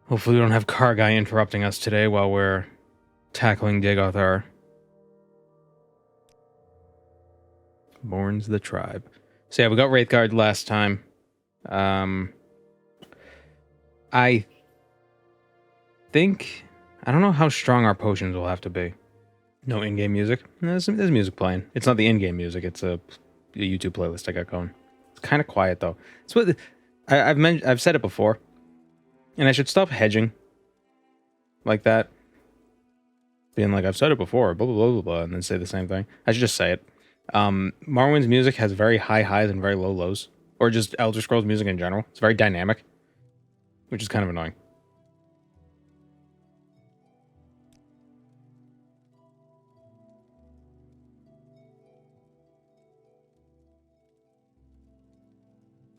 Hopefully we don't have car guy interrupting us today while we're tackling Dagothar. Mourns the tribe. So yeah, we got Wraithguard last time. I think... I don't know how strong our potions will have to be. No in-game music. There's music playing. It's not the in-game music. It's a YouTube playlist I got going. It's kind of quiet though. It's what I've said it before, and I should stop hedging like that. Being like, I've said it before, blah blah blah blah blah, and then say the same thing. I should just say it. Morrowind's music has very high highs and very low lows, or just Elder Scrolls music in general. It's very dynamic, which is kind of annoying.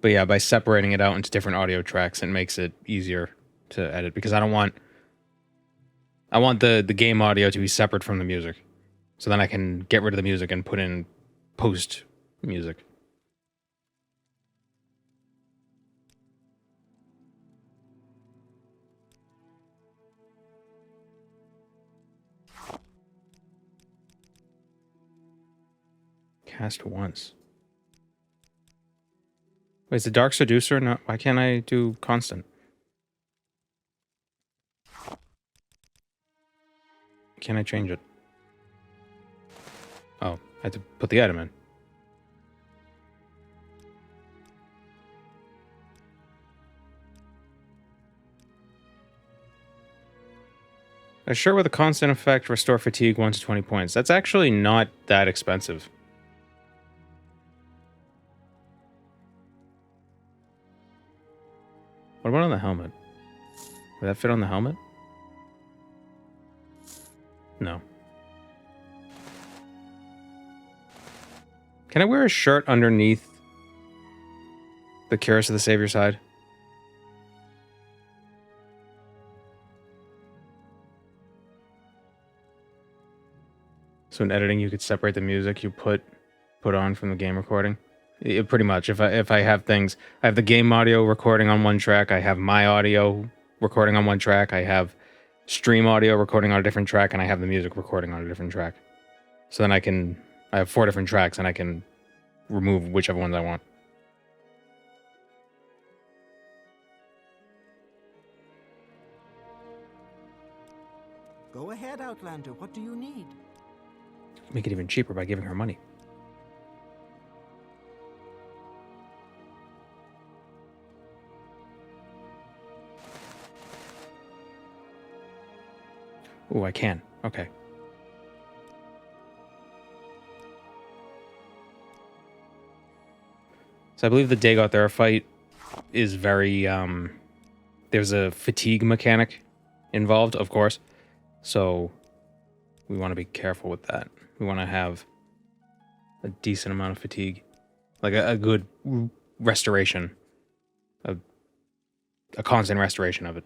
But yeah, by separating it out into different audio tracks, it makes it easier to edit, because I want the game audio to be separate from the music. So then I can get rid of the music and put in post music. Cast once. Wait, is the Dark Seducer not? Why can't I do constant? Can I change it? Oh, I had to put the item in. A shirt with a constant effect, restore fatigue 1 to 20 points. That's actually not that expensive. What about on the helmet? Would that fit on the helmet? No. Can I wear a shirt underneath the Curse of the Savior side? So in editing, you could separate the music you put on from the game recording. Pretty much. If I have things, I have the game audio recording on one track. I have my audio recording on one track. I have stream audio recording on a different track, and I have the music recording on a different track. So then I have 4 different tracks, and I can remove whichever ones I want. Go ahead, Outlander. What do you need? Make it even cheaper by giving her money. Oh, I can. Okay. So I believe the Dagoth fight is very, there's a fatigue mechanic involved, of course. So we want to be careful with that. We want to have a decent amount of fatigue. Like a good restoration. A constant restoration of it.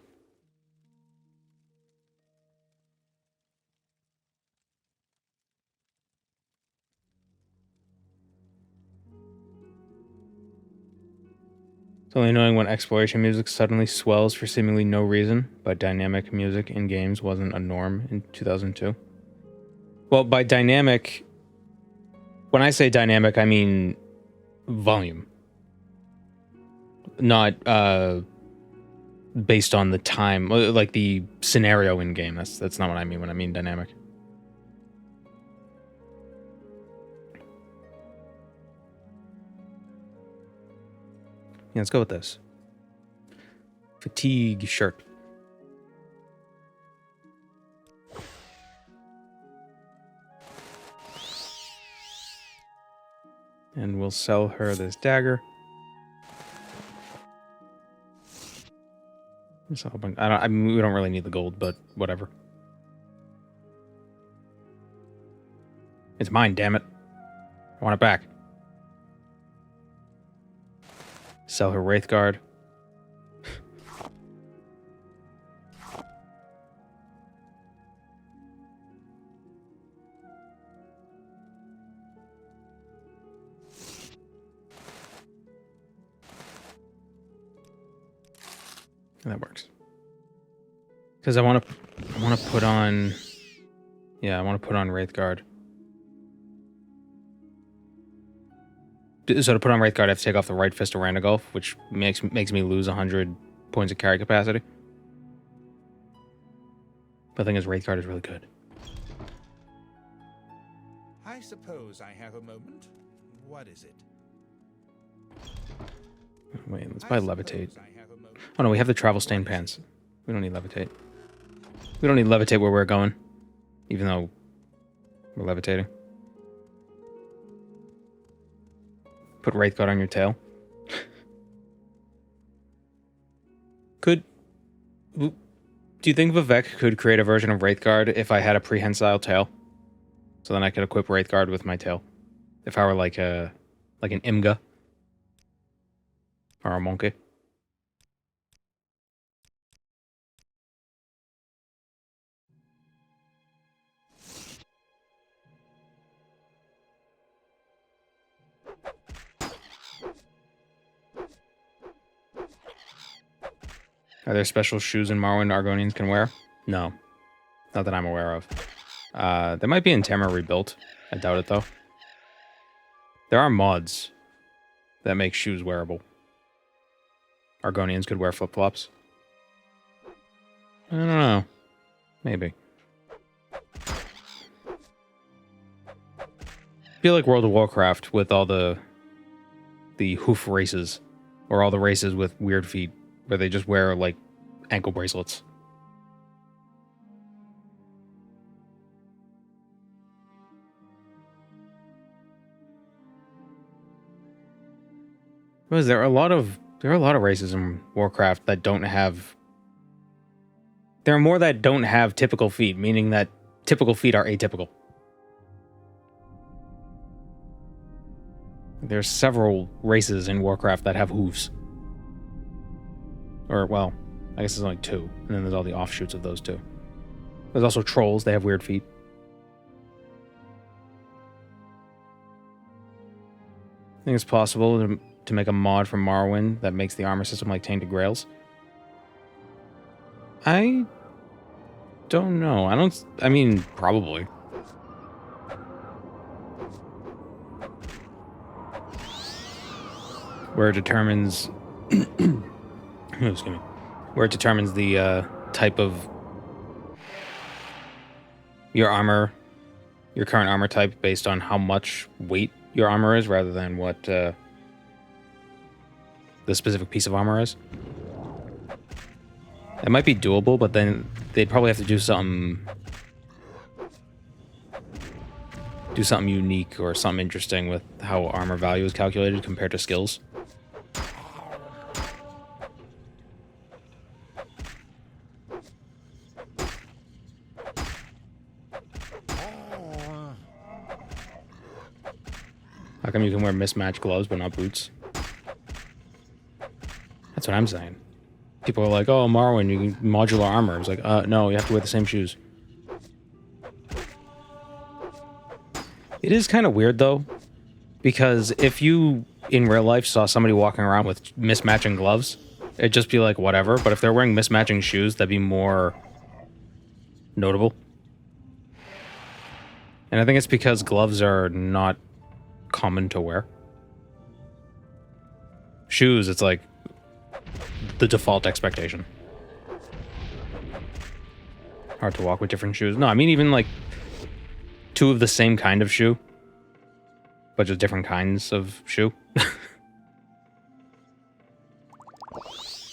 It's only annoying when exploration music suddenly swells for seemingly no reason, but dynamic music in games wasn't a norm in 2002. Well, by dynamic, when I say dynamic, I mean volume. Not based on the time, like the scenario in game. That's not what I mean when I mean dynamic. Yeah, let's go with this. Fatigue shirt. And we'll sell her this dagger. We don't really need the gold, but whatever. It's mine, damn it. I want it back. Sell her Wraithguard. And that works. Because I want to put on... Yeah, I want to put on Wraithguard. So to put on Wraithguard, I have to take off the right fist of Randagulf, which makes me lose 100 points of carry capacity. But the thing is, Wraithguard is really good. I suppose I have a moment. What is it? Wait, let's buy Levitate. Oh no, we have the Travel Stain Pants. We don't need Levitate. We don't need Levitate where we're going. Even though we're levitating. Put Wraithguard on your tail. Do you think Vivek could create a version of Wraithguard if I had a prehensile tail? So then I could equip Wraithguard with my tail. If I were like an Imga. Or a monkey. Are there special shoes in Morrowind Argonians can wear? No. Not that I'm aware of. There might be in Tamara Rebuilt. I doubt it, though. There are mods that make shoes wearable. Argonians could wear flip-flops. I don't know. Maybe. I feel like World of Warcraft with all the hoof races. Or all the races with weird feet. Where they just wear, like, ankle bracelets. Because there are a lot of races in Warcraft that don't have... There are more that don't have typical feet, meaning that typical feet are atypical. There's several races in Warcraft that have hooves. Or, well, I guess there's only two. And then there's all the offshoots of those two. There's also trolls. They have weird feet. I think it's possible to make a mod from Morrowind that makes the armor system like Tainted Grails. I don't know. I mean, probably. Where it determines... Excuse me. Where it determines the type of your armor, your current armor type, based on how much weight your armor is, rather than what the specific piece of armor is. It might be doable, but then they'd probably have to do something unique or something interesting with how armor value is calculated compared to skills. How come you can wear mismatched gloves but not boots? That's what I'm saying. People are like, oh, Morrowind, you can modular armor. It's like, no, you have to wear the same shoes. It is kind of weird, though, because if you, in real life, saw somebody walking around with mismatching gloves, it'd just be like, whatever. But if they're wearing mismatching shoes, that'd be more notable. And I think it's because gloves are not common to wear. Shoes, it's like the default expectation. Hard to walk with different shoes. No, I mean even like two of the same kind of shoe, but just different kinds of shoe.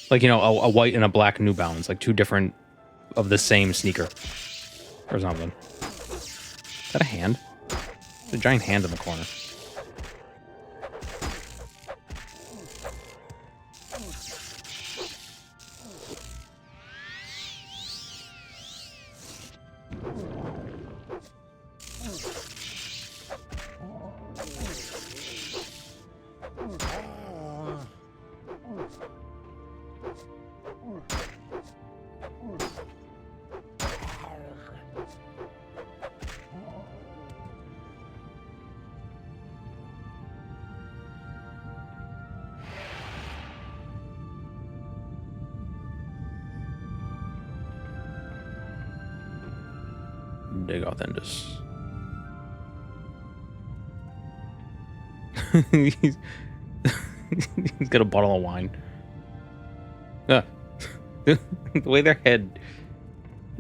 Like, you know, a white and a black New Balance, like two different of the same sneaker or something. Is that a hand? There's a giant hand in the corner. Dagoth Endus. he's, he's got a bottle of wine. Ah. The way their head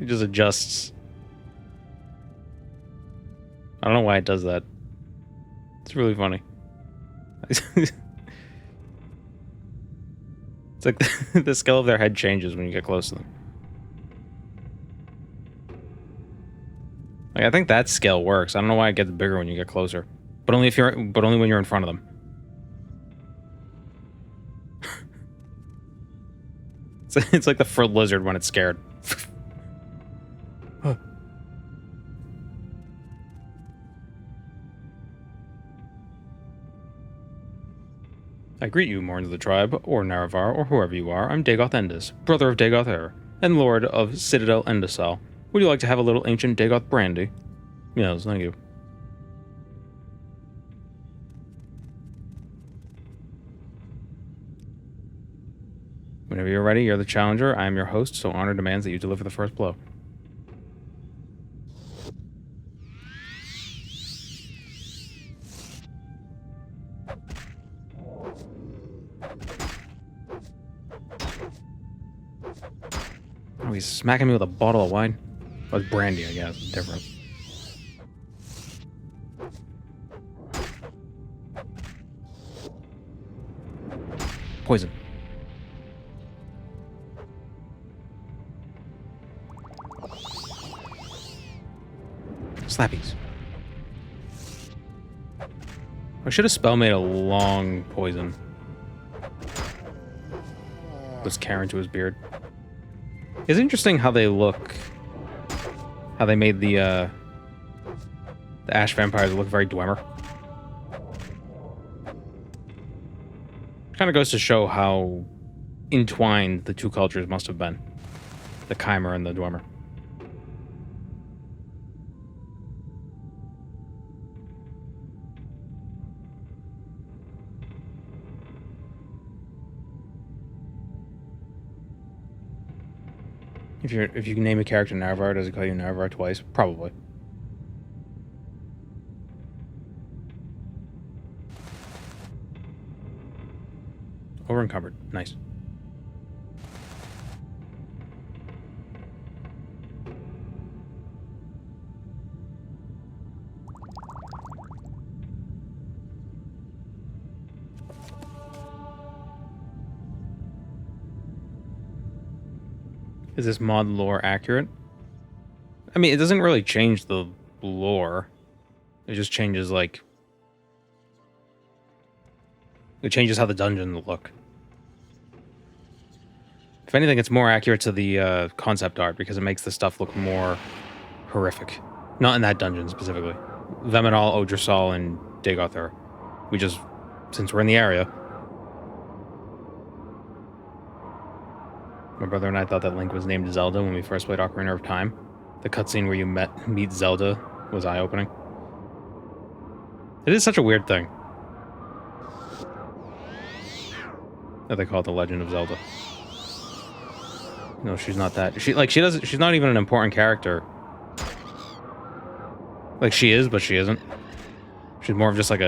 just adjusts. I don't know why it does that. It's really funny. It's like the scale of their head changes when you get close to them. Like, I think that scale works. I don't know why it gets bigger when you get closer, but only when you're in front of them. It's like the fur lizard when it's scared. I greet you, Morns of the Tribe, or Naravar, or whoever you are. I'm Dagoth Endus, brother of Dagoth Air, and lord of Citadel Endosal. Would you like to have a little ancient Dagoth brandy? Yes, thank you. Whenever you're ready, you're the challenger. I am your host, so honor demands that you deliver the first blow. Oh, he's smacking me with a bottle of wine. Oh, it's brandy, I guess. It's different. Poison. Slappies. I should have spell made a long poison. Was Karen to his beard. It's interesting how they look. How they made the ash vampires look very Dwemer. Kind of goes to show how entwined the two cultures must have been. The Chimer and the Dwemer. If you can name a character Naravar, does it call you Naravar twice? Probably. Over encumbered. Nice. Is this mod lore accurate? I mean, it doesn't really change the lore. It just changes, like... It changes how the dungeons look. If anything, it's more accurate to the concept art because it makes the stuff look more horrific. Not in that dungeon specifically. Vemenal, Odrosal, and Dagoth. We just... Since we're in the area... My brother and I thought that Link was named Zelda when we first played Ocarina of Time. The cutscene where you meet Zelda was eye-opening. It is such a weird thing. That they call it the Legend of Zelda. No, she's not that. She's not even an important character. Like, she is, but she isn't. She's more of just like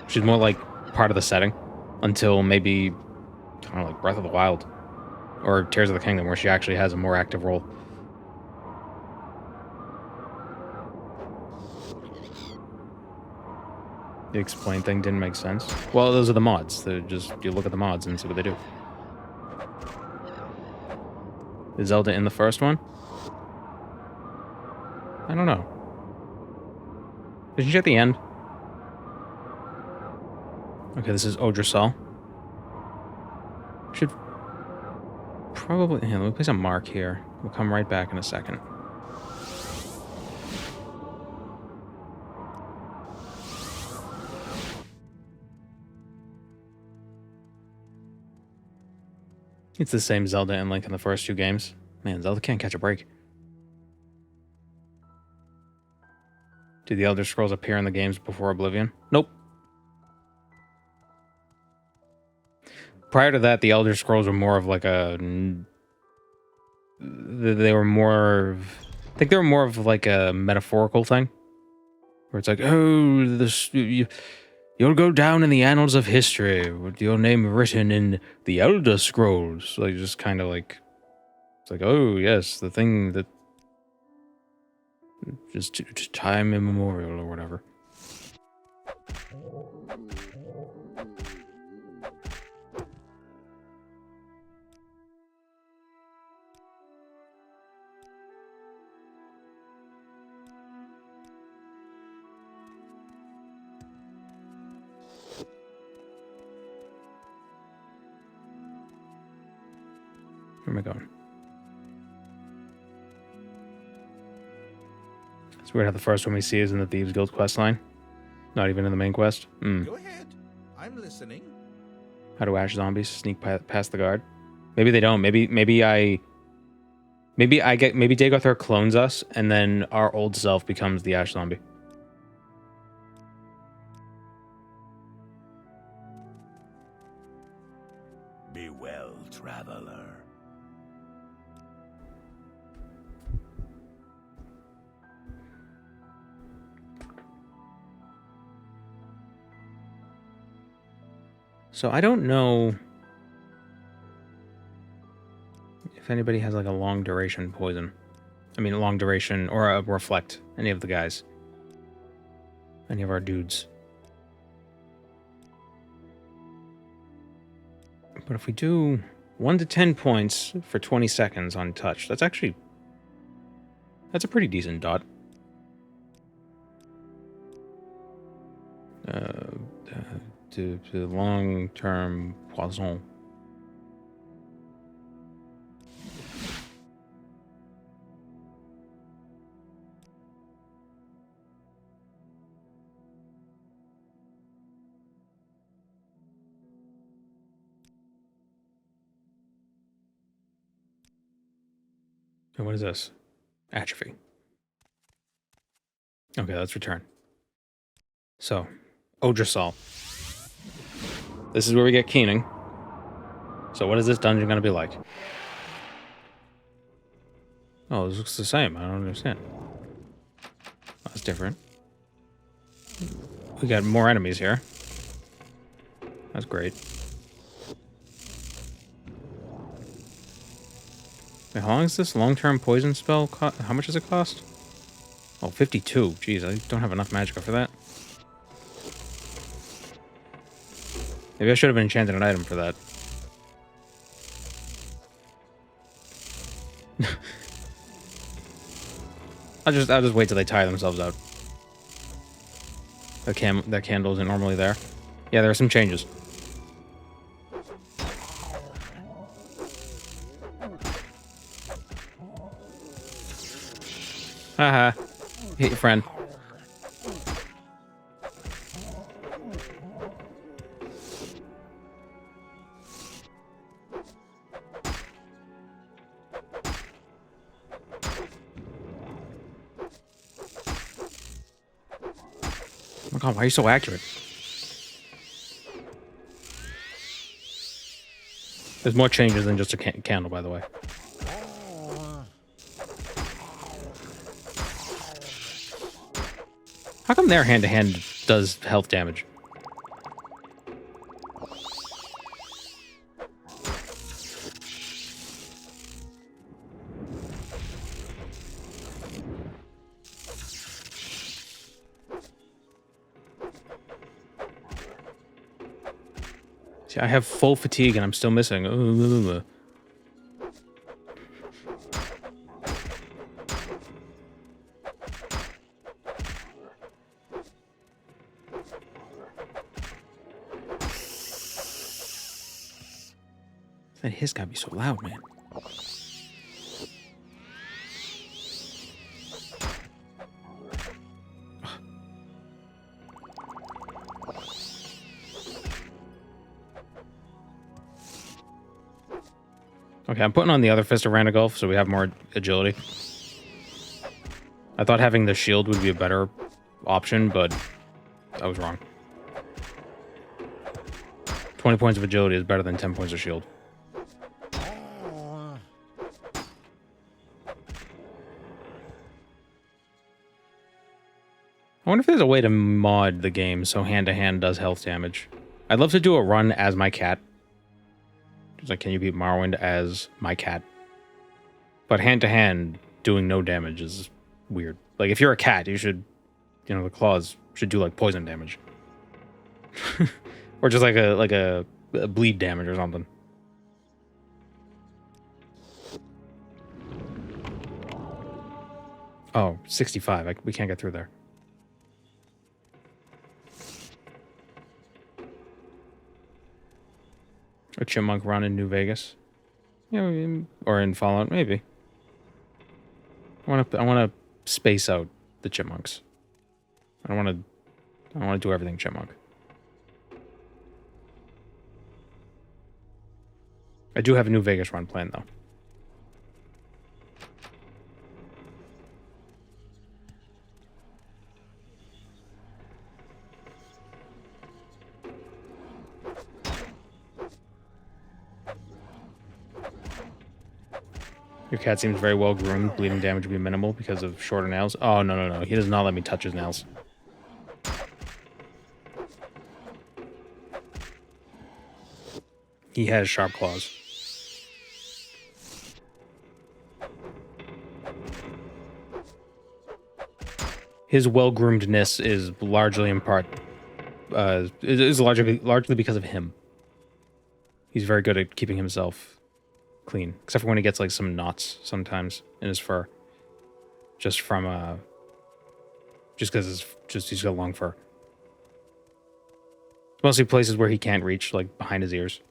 she's more like part of the setting. Until maybe, I don't know, like Breath of the Wild. Or Tears of the Kingdom, where she actually has a more active role. The explain thing didn't make sense. Well, those are the mods. They're just, you look at the mods and see what they do. Is Zelda in the first one? I don't know. Isn't she at the end? Okay, this is Odrosal. Should probably... Yeah, let me place a mark here. We'll come right back in a second. It's the same Zelda and Link in the first two games. Man, Zelda can't catch a break. Do the Elder Scrolls appear in the games before Oblivion? Nope. Prior to that, the Elder Scrolls were more of like a... They were more I think they're more of like a metaphorical thing, where it's like, oh, you'll go down in the annals of history with your name written in the Elder Scrolls. Like, just kind of like, it's like, oh yes, the thing that just time immemorial or whatever. Where am I going? It's weird how the first one we see is in the Thieves Guild quest line. Not even in the main quest. Go ahead. I'm listening. How do ash zombies sneak past the guard? Maybe they don't. Maybe Dagothar clones us, and then our old self becomes the ash zombie. Be well, traveler. So I don't know if anybody has like a long duration poison. I mean, a long duration or a reflect. Any of the guys. Any of our dudes. But if we do 1 to 10 points for 20 seconds on touch, that's a pretty decent dot. To long-term poison. And what is this? Atrophy. Okay, let's return. So, Odrosal. This is where we get keening. So what is this dungeon going to be like? Oh, this looks the same. I don't understand. That's different. We got more enemies here. That's great. Wait, how long is this long-term poison spell cost? How much does it cost? Oh, 52. Jeez, I don't have enough magicka for that. Maybe I should have enchanted an item for that. I'll just wait till they tire themselves out. That candle isn't normally there. Yeah, there are some changes. Haha. Hit your friend. Oh my god, why are you so accurate? There's more changes than just a candle, by the way. How come their hand-to-hand does health damage? See, I have full fatigue and I'm still missing. That hiss gotta be so loud, man. Okay, I'm putting on the other Fist of Randagulf so we have more agility. I thought having the shield would be a better option, but I was wrong. 20 points of agility is better than 10 points of shield. I wonder if there's a way to mod the game so hand-to-hand does health damage. I'd love to do a run as my cat. It's like, can you beat Morrowind as my cat? But hand-to-hand, doing no damage is weird. Like, if you're a cat, you should... You know, the claws should do, like, poison damage. Or just like a bleed damage or something. Oh, 65. We can't get through there. A chipmunk run in New Vegas. Yeah, or in Fallout, maybe. I want to space out the chipmunks. I don't want to do everything chipmunk. I do have a New Vegas run planned though. Your cat seems very well groomed. Bleeding damage will be minimal because of shorter nails. Oh, no. He does not let me touch his nails. He has sharp claws. His well-groomedness is largely in part... is largely because of him. He's very good at keeping himself clean, except for when he gets like some knots sometimes in his fur, just from just because he's got long fur. It's mostly places where he can't reach, like behind his ears.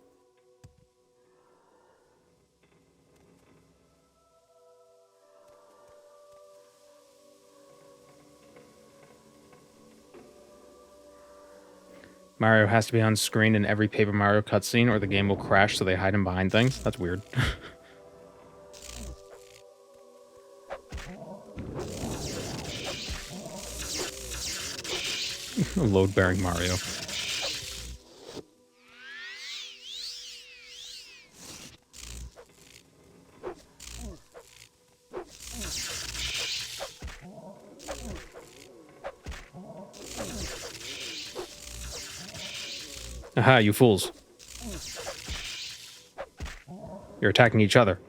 Mario has to be on screen in every Paper Mario cutscene or the game will crash, so they hide him behind things. That's weird. Load-bearing Mario. Aha, you fools. You're attacking each other.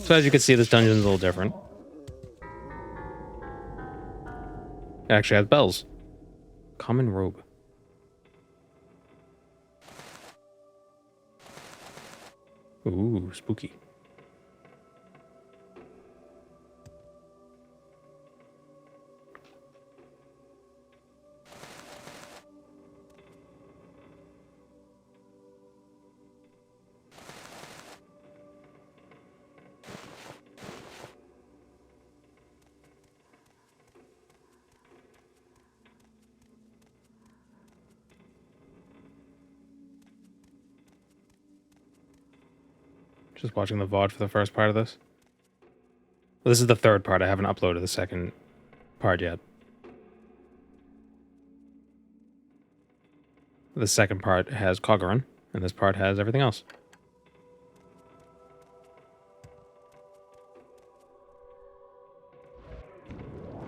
So as you can see, this dungeon is a little different. It actually has bells. Common robe. Ooh, spooky. Just watching the VOD for the first part of this. Well, this is the third part. I haven't uploaded the second part yet. The second part has Coggeron, and this part has everything else.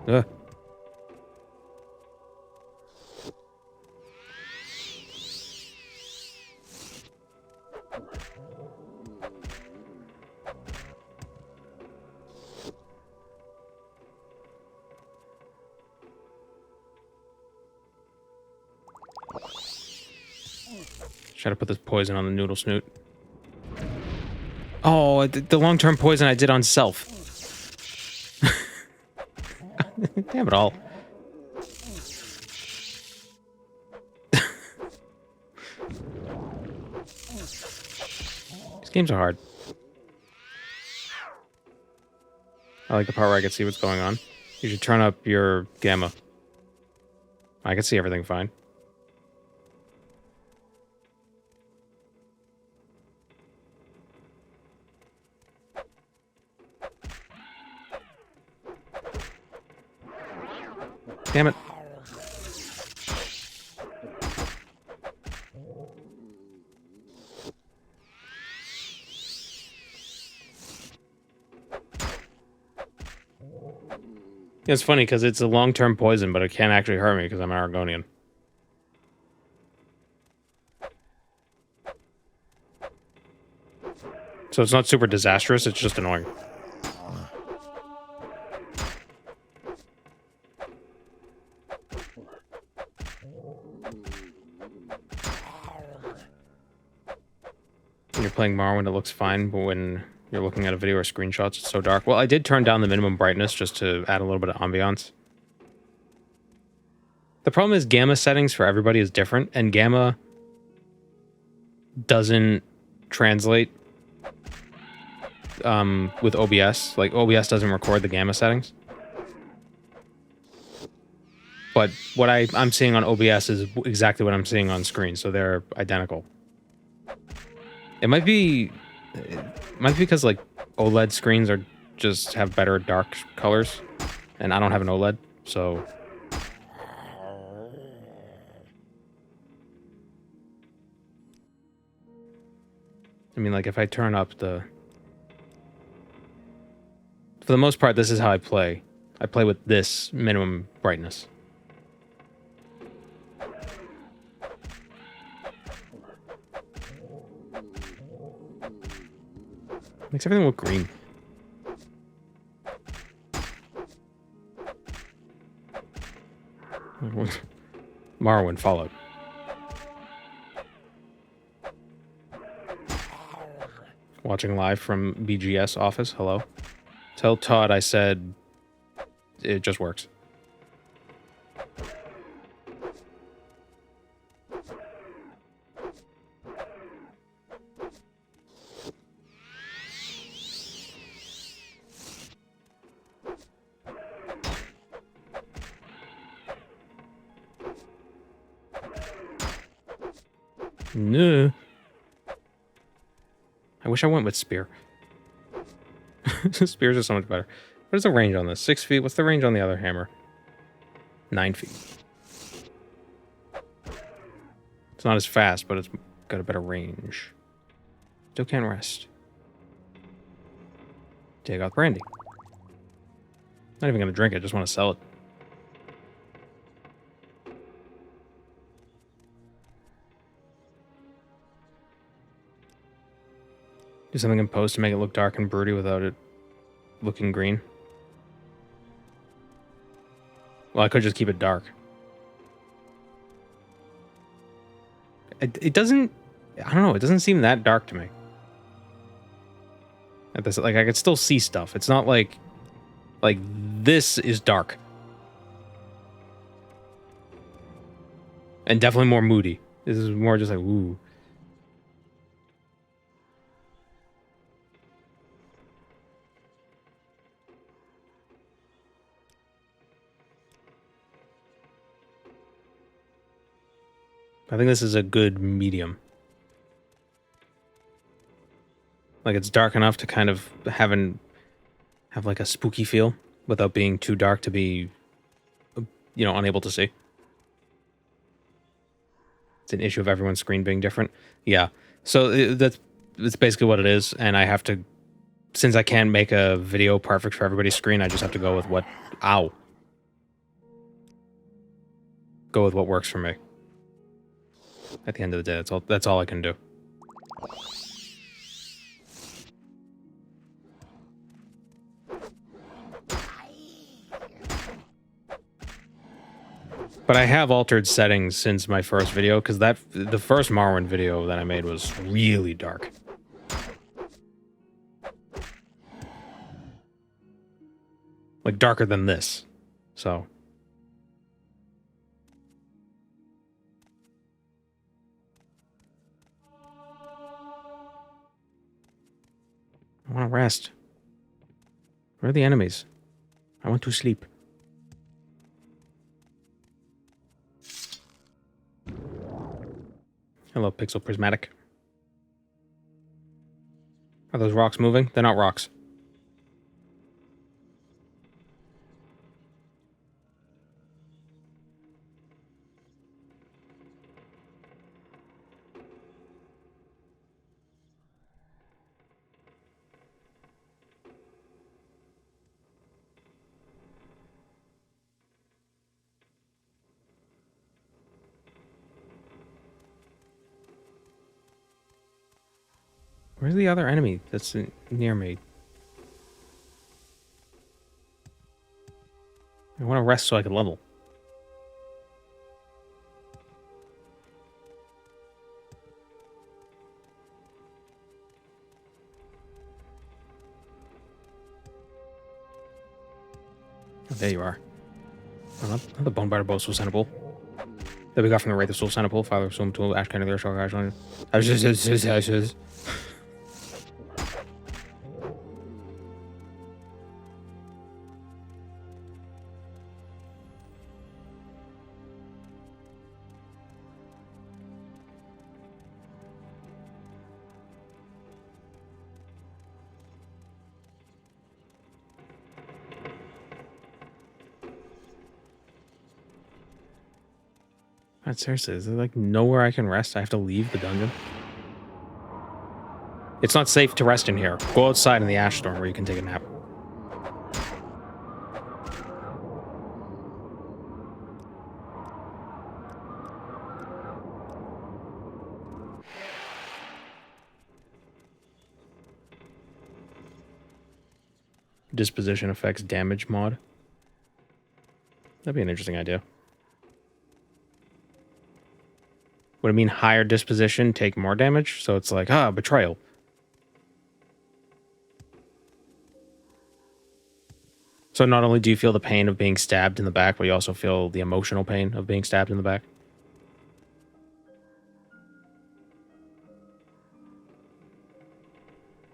Ugh. Try to put this poison on the noodle snoot. Oh, the long-term poison I did on self. Damn it all. These games are hard. I like the part where I can see what's going on. You should turn up your gamma. I can see everything fine. Damn it. It's funny because it's a long-term poison, but it can't actually hurt me because I'm an Argonian. So it's not super disastrous, it's just annoying. When you're playing Morrowind, it looks fine, but when you're looking at a video or screenshots, it's so dark. Well, I did turn down the minimum brightness just to add a little bit of ambiance. The problem is gamma settings for everybody is different, and gamma doesn't translate with OBS. Like, OBS doesn't record the gamma settings. But what I'm seeing on OBS is exactly what I'm seeing on screen, so they're identical. It might be because, like, OLED screens are just have better dark colors, and I don't have an OLED, so... I mean, like, if I turn up the... For the most part, this is how I play. I play with this minimum brightness. Makes everything look green. Morrowind, Fallout. Watching live from BGS office. Hello. Tell Todd I said it just works. No. I wish I went with spear. Spears are so much better. What is the range on this? 6 feet? What's the range on the other hammer? 9 feet. It's not as fast, but it's got a better range. Still can't rest. Take out brandy. Not even going to drink it, just want to sell it. Do something in post to make it look dark and broody without it looking green. Well, I could just keep it dark. It doesn't... I don't know, it doesn't seem that dark to me. At this, like, I could still see stuff. It's not like... Like, this is dark. And definitely more moody. This is more just like, ooh. I think this is a good medium. Like, it's dark enough to kind of have like a spooky feel without being too dark to be, you know, unable to see. It's an issue of everyone's screen being different. Yeah. So that's basically what it is. And I have to, since I can't make a video perfect for everybody's screen, I just have to go with what, ow. Go with what works for me. At the end of the day, that's all I can do. But I have altered settings since my first video, because the first Morrowind video that I made was really dark. Like, darker than this. So... I want to rest. Where are the enemies? I want to sleep. Hello, Pixel Prismatic. Are those rocks moving? They're not rocks. Where's the other enemy that's near me? I want to rest so I can level. Oh, there you are. Oh, not the Bonebider Bow Soul Centipole. That we got from the Wraith of Soul Centipole, Father of Soul Tool, Ash Kind of the Earth, I was just. God, seriously, is there like nowhere I can rest? I have to leave the dungeon? It's not safe to rest in here. Go outside in the ash storm where you can take a nap. Disposition affects damage mod. That'd be an interesting idea. Would it mean higher disposition, take more damage? So it's like, betrayal. So not only do you feel the pain of being stabbed in the back, but you also feel the emotional pain of being stabbed in the back.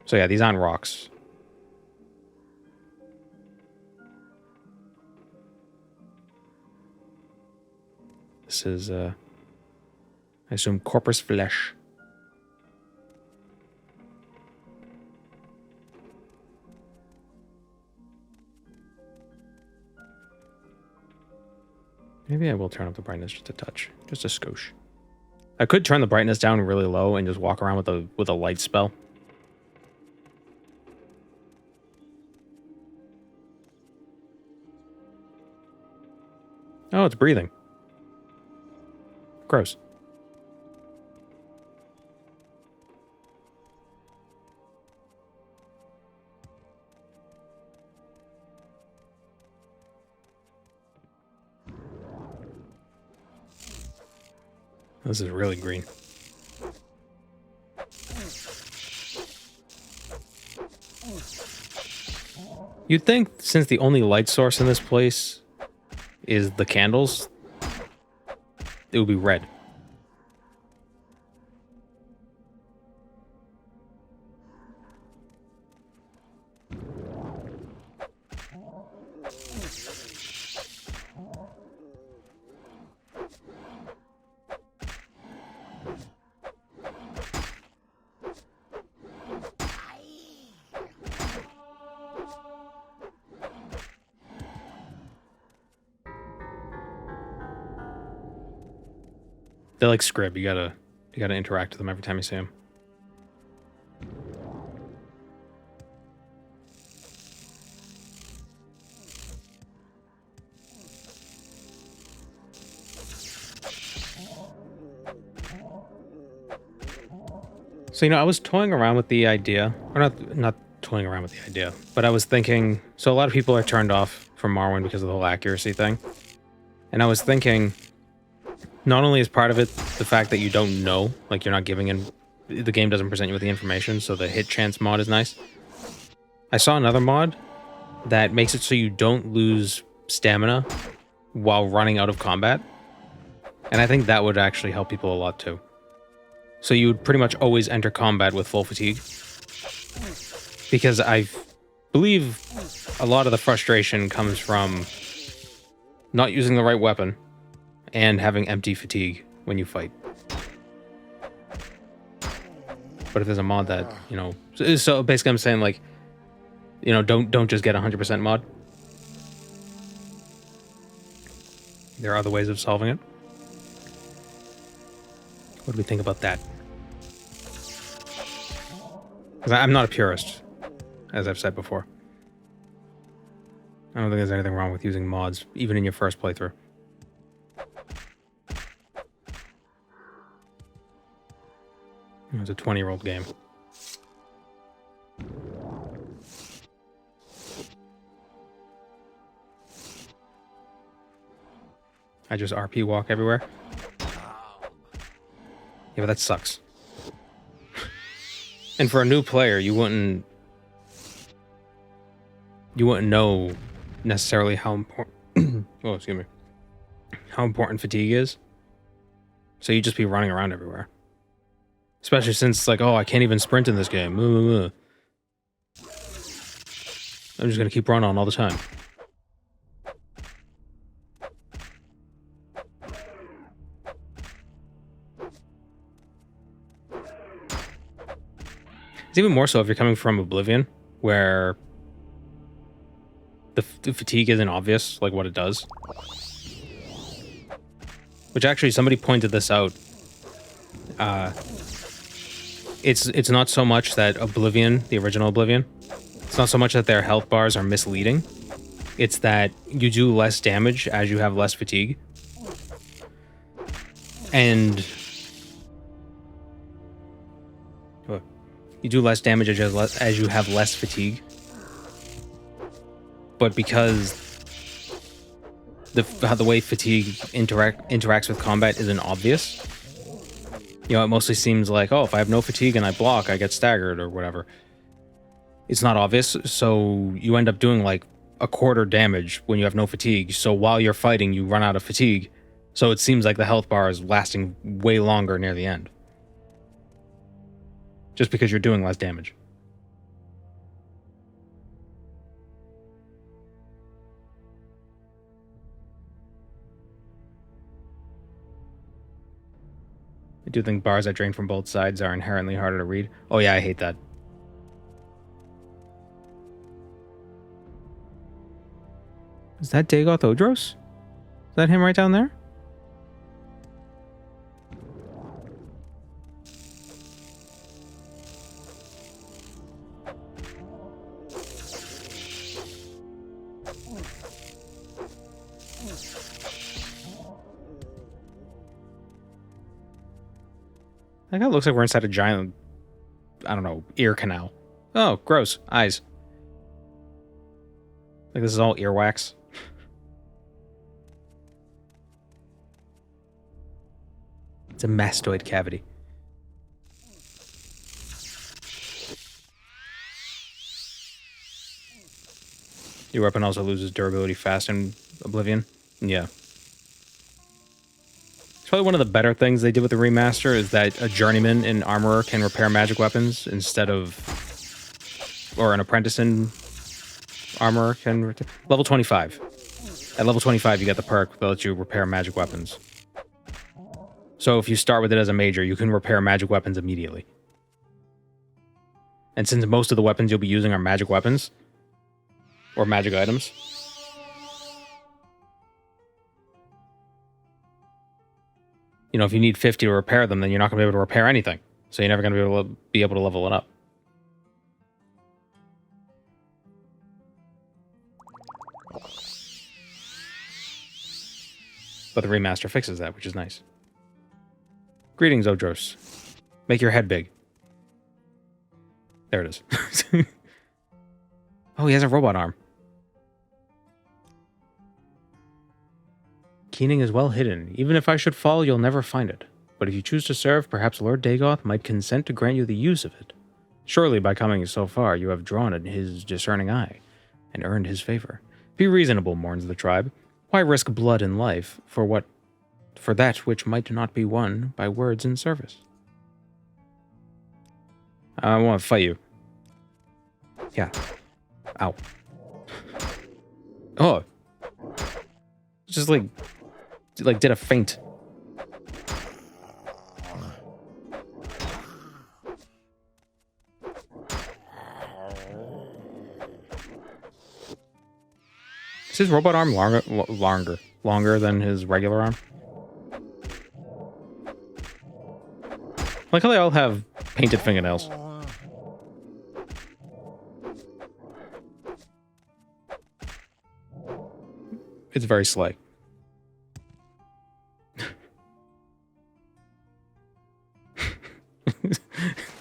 So yeah, these aren't rocks. This is, I assume, corpus flesh. Maybe I will turn up the brightness just a touch. Just a skosh. I could turn the brightness down really low and just walk around with a light spell. Oh, it's breathing. Gross. This is really green. You'd think, since the only light source in this place is the candles, it would be red. They're like Scrib. You gotta interact with them every time you see them. So, I was toying around with the idea, or not toying around with the idea, but I was thinking, so a lot of people are turned off from Morrowind because of the whole accuracy thing. And I was thinking, not only is part of it the fact that you don't know, like you're not giving in, the game doesn't present you with the information, so the hit chance mod is nice. I saw another mod that makes it so you don't lose stamina while running out of combat. And I think that would actually help people a lot too. So you would pretty much always enter combat with full fatigue. Because I believe a lot of the frustration comes from not using the right weapon and having empty fatigue when you fight. But if there's a mod that, so basically I'm saying like, don't just get 100% mod. There are other ways of solving it. What do we think about that? 'Cause I'm not a purist, as I've said before. I don't think there's anything wrong with using mods, even in your first playthrough. It was a 20-year-old game. I just RP walk everywhere. Yeah, but that sucks. And for a new player, you wouldn't know necessarily how important oh, excuse me. How important fatigue is. So you'd just be running around everywhere. Especially since it's like, oh, I can't even sprint in this game. I'm just gonna keep running on all the time. It's even more so if you're coming from Oblivion, where the fatigue isn't obvious, like what it does. Which actually, somebody pointed this out. It's not so much that Oblivion, the original Oblivion, it's not so much that their health bars are misleading. It's that you do less damage as you have less fatigue. And you do less damage as you have less fatigue. But because how the way fatigue interacts with combat isn't obvious, you know, it mostly seems like, oh, if I have no fatigue and I block, I get staggered or whatever. It's not obvious, so you end up doing like a quarter damage when you have no fatigue. So while you're fighting, you run out of fatigue. So it seems like the health bar is lasting way longer near the end. Just because you're doing less damage. I do think bars that drain from both sides are inherently harder to read. Oh yeah, I hate that. Is that Dagoth Odros? Is that him right down there? That guy looks like we're inside a giant, I don't know, ear canal. Oh, gross. Eyes. Like this is all earwax. It's a mastoid cavity. Your weapon also loses durability fast in Oblivion. Yeah. Probably one of the better things they did with the remaster is that a journeyman in armorer can repair magic weapons instead of, or an apprentice in armorer can level 25. At level 25 you get the perk that lets you repair magic weapons. So if you start with it as a major, you can repair magic weapons immediately. And since most of the weapons you'll be using are magic weapons or magic items, you know, if you need 50 to repair them, then you're not going to be able to repair anything. So you're never going to be able to level it up. But the remaster fixes that, which is nice. Greetings, Odros. Make your head big. There it is. Oh, he has a robot arm. Keening is well hidden. Even if I should fall, you'll never find it. But if you choose to serve, perhaps Lord Dagoth might consent to grant you the use of it. Surely by coming so far, you have drawn in his discerning eye, and earned his favor. Be reasonable, mourns the tribe. Why risk blood and life for that which might not be won by words in service? I want to fight you. Yeah. Ow. Oh. Just like did a feint. Is his robot arm longer than his regular arm? Like how they all have painted fingernails. It's very slick.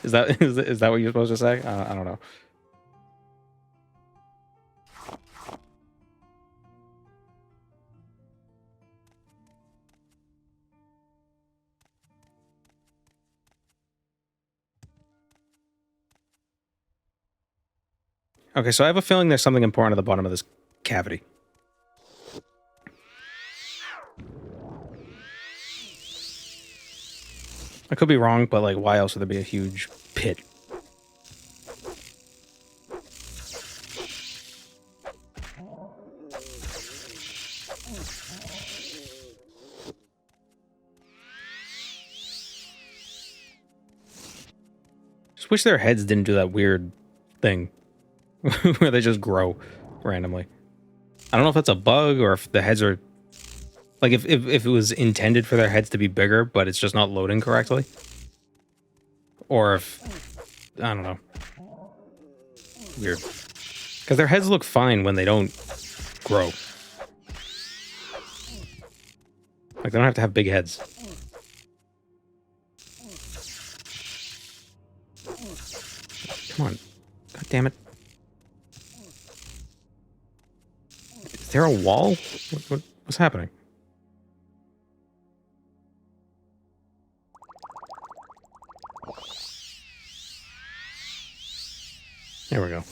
Is that what you're supposed to say? I don't know. Okay, so I have a feeling there's something important at the bottom of this cavity. I could be wrong, but like, why else would there be a huge pit? Just wish their heads didn't do that weird thing where they just grow randomly. I don't know if that's a bug or if the heads are like if it was intended for their heads to be bigger, but it's just not loading correctly. Or if I don't know. Weird. Because their heads look fine when they don't grow. Like they don't have to have big heads. Come on. God damn it. Is there a wall? What's happening? There we go.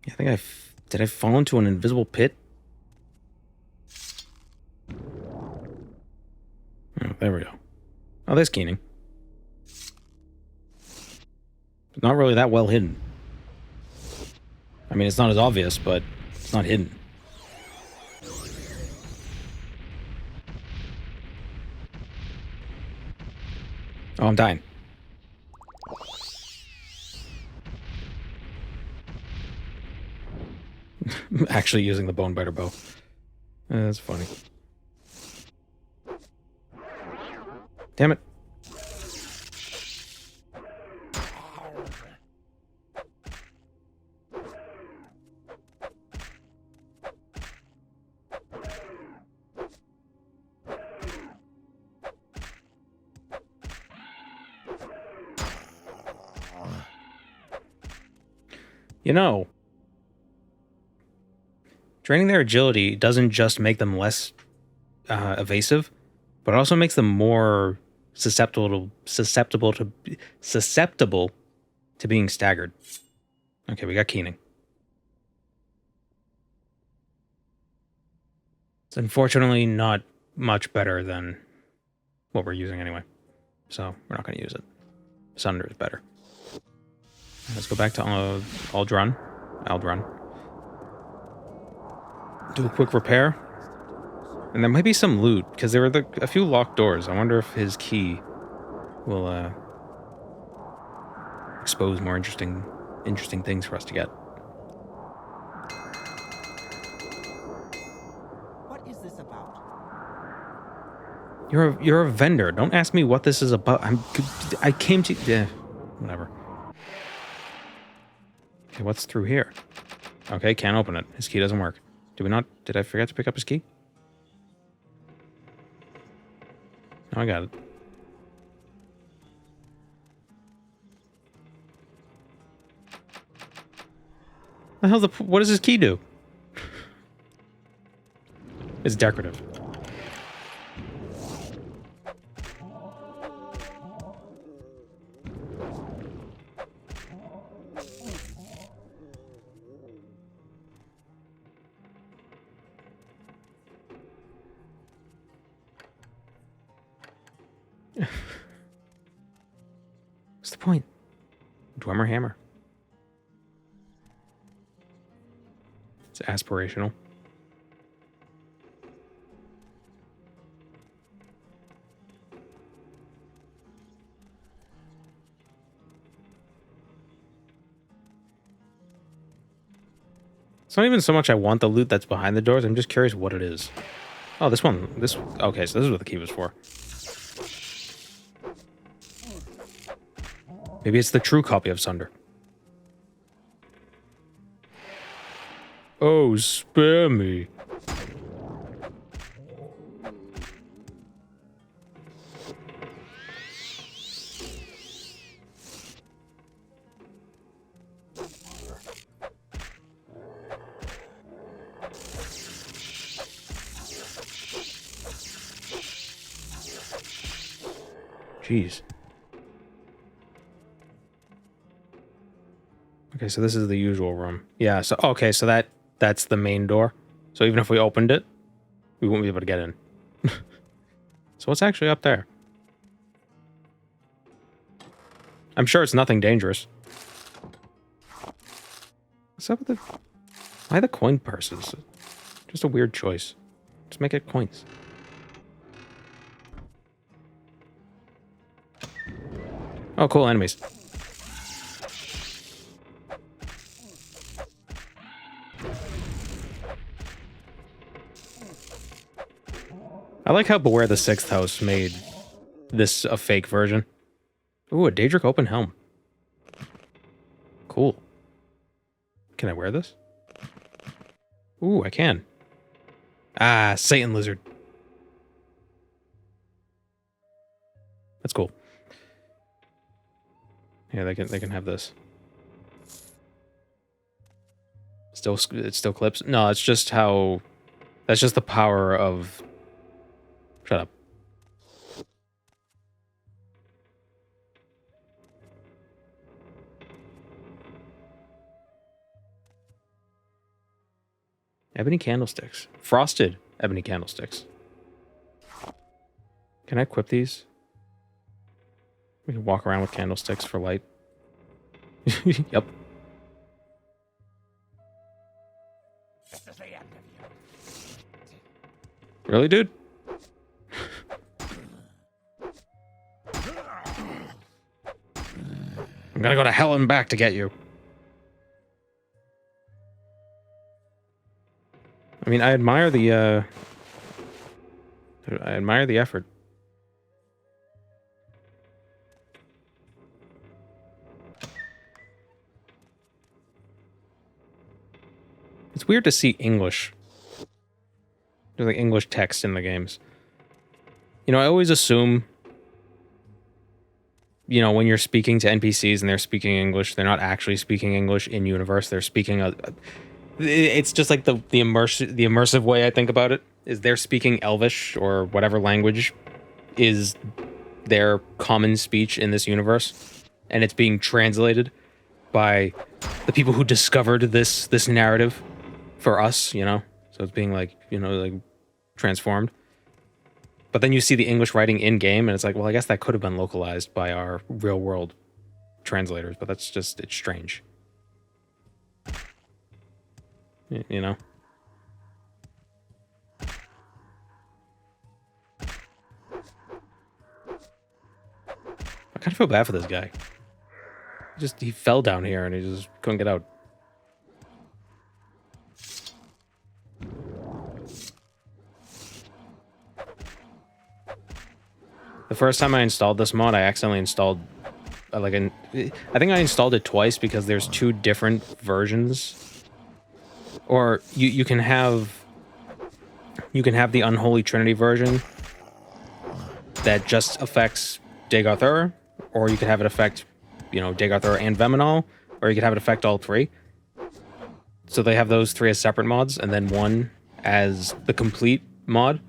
I think did I fall into an invisible pit? Oh, there we go. Oh, there's Keening. Not really that well hidden. I mean, it's not as obvious, but it's not hidden. Oh, I'm dying. Actually using the bone biter bow. That's funny. Damn it. You know, training their agility doesn't just make them less evasive, but it also makes them more susceptible to being staggered. Okay, we got Keening. It's unfortunately not much better than what we're using anyway, so we're not going to use it. Sunder is better. Let's go back to Aldrun. Do a quick repair. And there might be some loot, because there were a few locked doors. I wonder if his key will expose more interesting things for us to get. What is this about? You're a vendor. Don't ask me what this is about. I came to... Yeah, whatever. Okay, what's through here? Okay, can't open it. His key doesn't work. Did I forget to pick up his key? No, I got it. What does his key do? It's decorative. What's the point? Dwemer hammer. It's aspirational. It's not even so much I want the loot that's behind the doors. I'm just curious what it is. Oh, this one. Okay, so this is what the key was for. Maybe it's the true copy of Sunder. Oh, spare me. Jeez. Okay, so this is the usual room. Yeah, so okay, so that's the main door. So even if we opened it, we wouldn't be able to get in. So what's actually up there? I'm sure it's nothing dangerous. What's up with the... Why the coin purses? Just a weird choice. Just make it coins. Oh, cool, enemies. I like how Beware the Sixth House made this a fake version. Ooh, a Daedric open helm. Cool. Can I wear this? Ooh, I can. Ah, Satan Lizard. That's cool. Yeah, they can have this. It still clips? No, it's just how... That's just the power of... Shut up. Ebony candlesticks. Frosted ebony candlesticks. Can I equip these? We can walk around with candlesticks for light. Yep. Really, dude? I'm gonna go to hell and back to get you. I mean, I admire the effort. It's weird to see English. There's like English text in the games. You know, I always assume, you know, when you're speaking to NPCs and they're speaking English, they're not actually speaking English in universe. They're speaking it's just like the immersive way I think about it is they're speaking Elvish or whatever language is their common speech in this universe, and it's being translated by the people who discovered this narrative for us, you know? So it's being like, you know, like transformed. But then you see the English writing in game and it's like, well, I guess that could have been localized by our real world translators, but that's just, it's strange. You know? I kind of feel bad for this guy. He fell down here and he just couldn't get out. The first time I installed this mod, I accidentally installed I think I installed it twice because there's two different versions. Or you can have the Unholy Trinity version that just affects Dagoth, or you could have it affect, you know, Dagoth and Veminal, or you could have it affect all three. So they have those three as separate mods, and then one as the complete mod.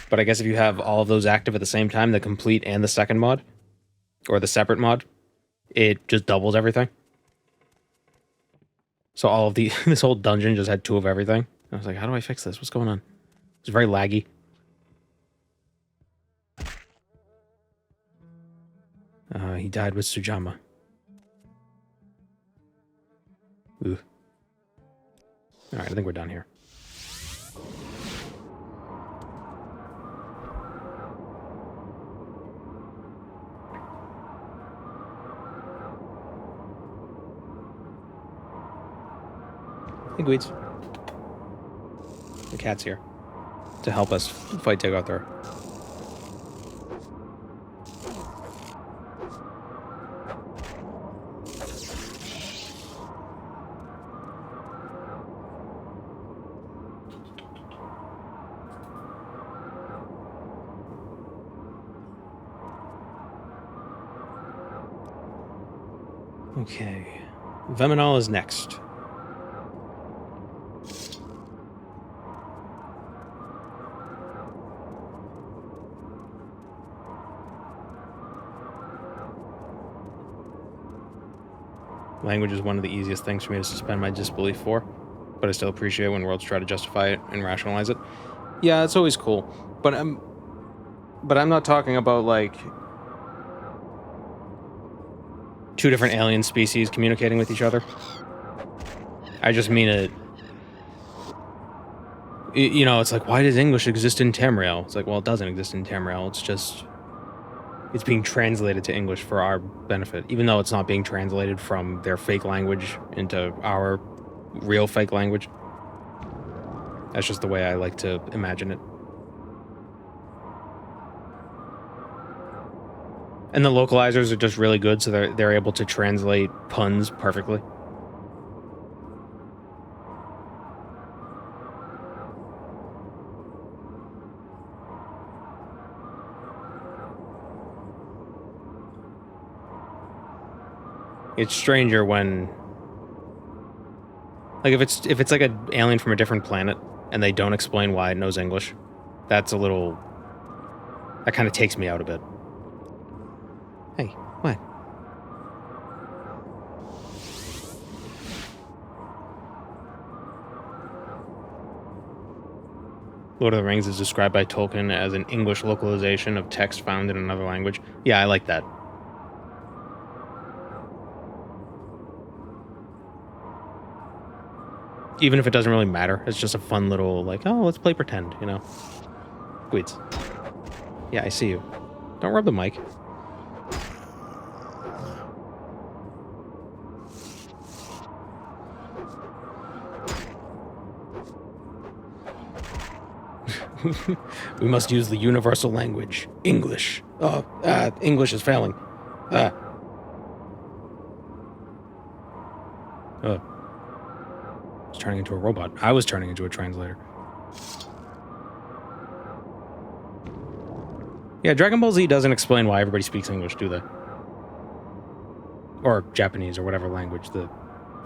But I guess if you have all of those active at the same time, the complete and the second mod, or the separate mod, it just doubles everything. So all of this whole dungeon just had two of everything. I was like, how do I fix this? What's going on? It's very laggy. He died with Sujamma. Ooh. Alright, I think we're done here. Hey, Gweeds. The cat's here to help us fight Dagoth. Okay. Veminal is next. language is one of the easiest things for me to suspend my disbelief for, but I still appreciate when worlds try to justify it and rationalize it. Yeah, it's always cool, but I'm not talking about like two different alien species communicating with each other. I just mean it. You know, it's like, why does English exist in Tamriel? It's like, well, it doesn't exist in Tamriel. It's just, it's being translated to English for our benefit, even though it's not being translated from their fake language into our real fake language. That's just the way I like to imagine it. And the localizers are just really good, so they're able to translate puns perfectly. It's stranger when, like, if it's like an alien from a different planet and they don't explain why it knows English, that's a little, that kind of takes me out a bit. Hey, what? Lord of the Rings is described by Tolkien as an English localization of text found in another language. Yeah, I like that. Even if it doesn't really matter, it's just a fun little, like, oh, let's play pretend, you know? Wait. Yeah, I see you. Don't rub the mic. We must use the universal language. English. Oh, English is failing. It's turning into a robot. I was turning into a translator. Yeah, Dragon Ball Z doesn't explain why everybody speaks English, do they? Or Japanese, or whatever language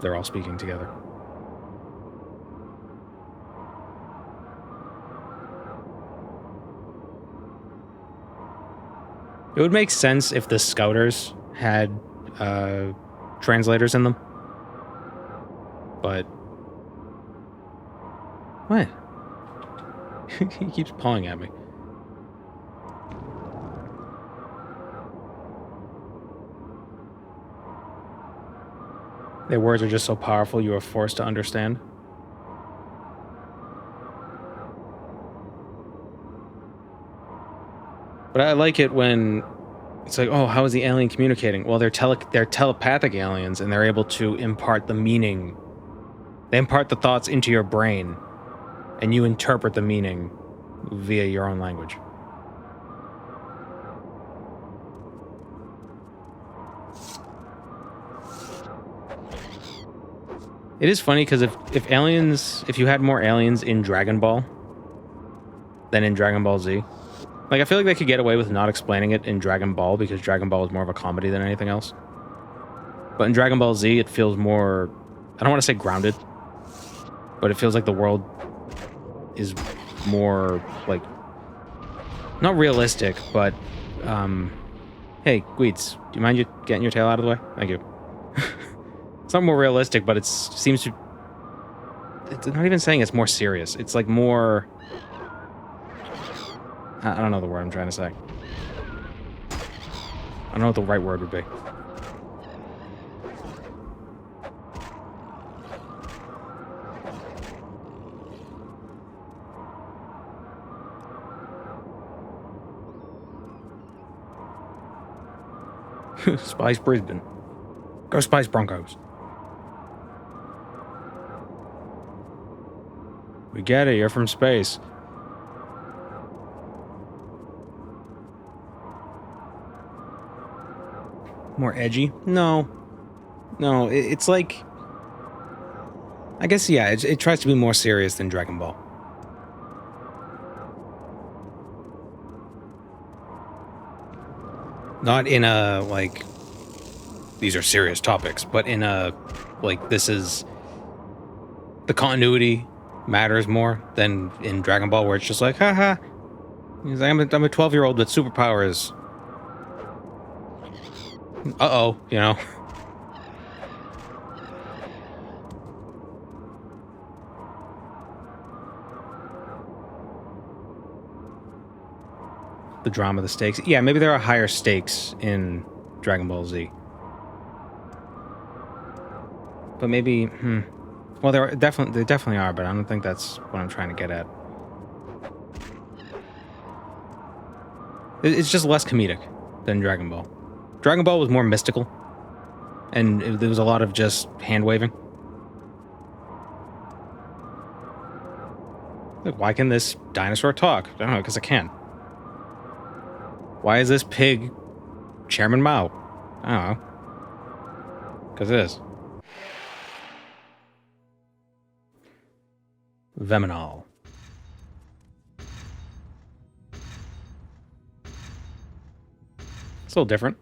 they're all speaking together. It would make sense if the Scouters had translators in them. But... What? He keeps pawing at me. Their words are just so powerful you are forced to understand. But I like it when it's like, oh, how is the alien communicating? Well, they're telepathic aliens, and they're able to impart the meaning. They impart the thoughts into your brain, and you interpret the meaning via your own language. It is funny because if you had more aliens in Dragon Ball than in Dragon Ball Z, like, I feel like they could get away with not explaining it in Dragon Ball because Dragon Ball is more of a comedy than anything else. But in Dragon Ball Z, it feels more, I don't want to say grounded, but it feels like the world is more, like, not realistic, but, hey, Gweets, do you mind you getting your tail out of the way? Thank you. It's not more realistic, but it seems to, it's not even saying it's more serious. It's like more, I don't know the word I'm trying to say. I don't know what the right word would be. Spice Brisbane. Go Spice Broncos. We get it, you're from space. More edgy? No. No, it's like... I guess, yeah, it tries to be more serious than Dragon Ball. Not in a, like, these are serious topics, but in a, like, this is... The continuity matters more than in Dragon Ball, where it's just like, haha. He's like, I'm a 12-year-old with superpowers. Uh-oh, you know. the drama, the stakes. Yeah, maybe there are higher stakes in Dragon Ball Z. But maybe, well, there definitely are, but I don't think that's what I'm trying to get at. It's just less comedic than Dragon Ball. Dragon Ball was more mystical, and there was a lot of just hand waving. Like, why can this dinosaur talk? I don't know, because it can. Why is this pig Chairman Mao? I don't know. Because it is. Veminol. It's a little different.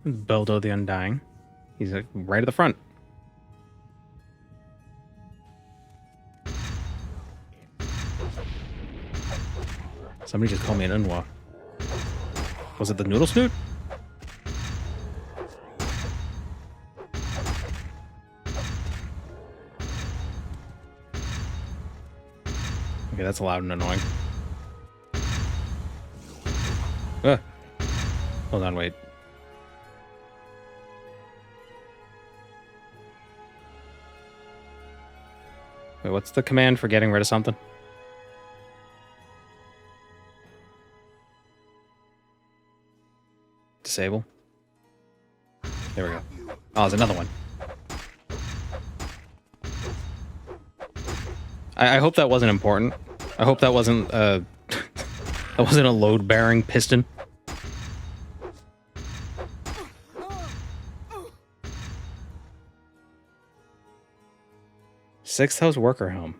Beldo the Undying. He's like right at the front. Somebody just called me an Unwa. Was it the Noodle Snoot? Okay, that's loud and annoying. Hold on, wait. Wait, what's the command for getting rid of something? Disable. There we go. Oh, there's another one. I hope that wasn't important. I hope that wasn't that wasn't a load-bearing piston. Sixth House Worker Helm.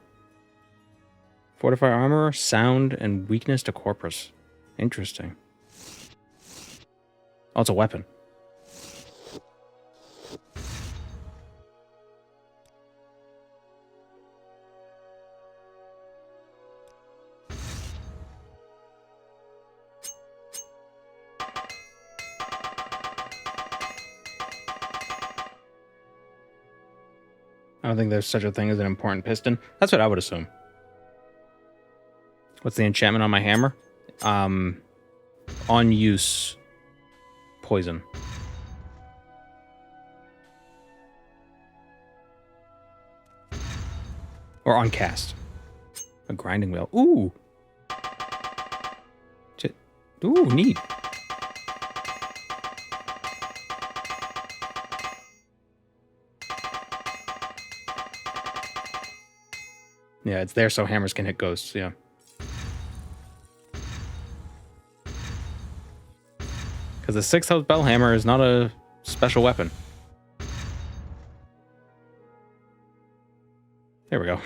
Fortify armor, sound, and weakness to corpus. Interesting. Oh, it's a weapon. I don't think there's such a thing as an important piston. That's what I would assume. What's the enchantment on my hammer? On use, poison. Or on cast. A grinding wheel. Ooh. Ooh, neat. Yeah, it's there so hammers can hit ghosts, yeah. Because the 6th House Bell Hammer is not a special weapon. There we go.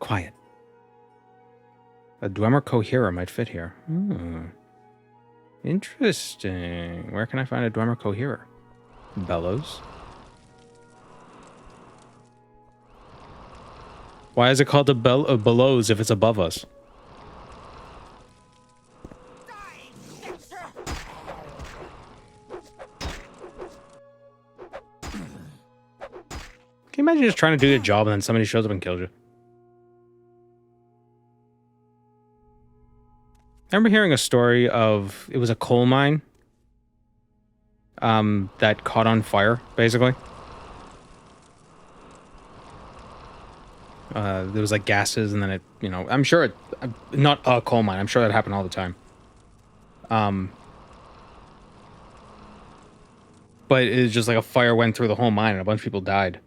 Quiet. A Dwemer Coherer might fit here. Interesting. Where can I find a Dwemer Coherer? Bellows. Why is it called a bellows if it's above us? Can you imagine just trying to do your job and then somebody shows up and kills you? I remember hearing a story of, it was a coal mine that caught on fire, basically. There was like gases and then it, you know, I'm sure it, not a coal mine, I'm sure that happened all the time. But it was just like a fire went through the whole mine and a bunch of people died.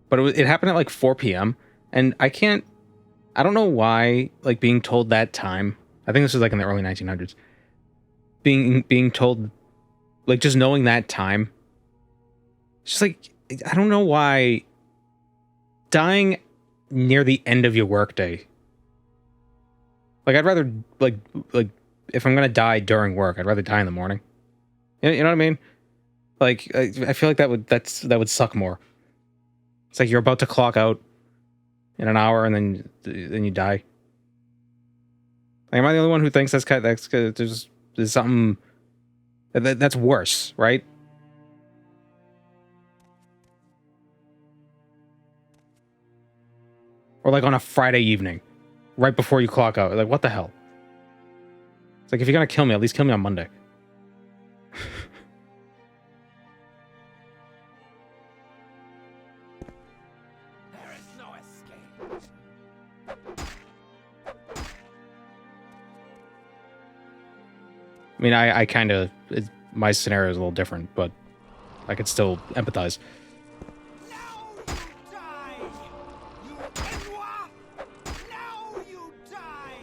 But it happened at like 4 p.m. And I don't know why, like being told that time, I think this was like in the early 1900s, being told, like just knowing that time, it's just like, I don't know why dying near the end of your workday. Like I'd rather like if I'm gonna die during work, I'd rather die in the morning. You know what I mean? Like I feel like that would suck more. It's like you're about to clock out in an hour and then you die. Like, am I the only one who thinks that's there's something that's worse, right? Or like on a Friday evening, right before you clock out. Like, what the hell? It's like, if you're gonna kill me, at least kill me on Monday. There is no escape. I mean, I kind of... My scenario is a little different, but I could still empathize. Now you die! You Benoit! Now you die!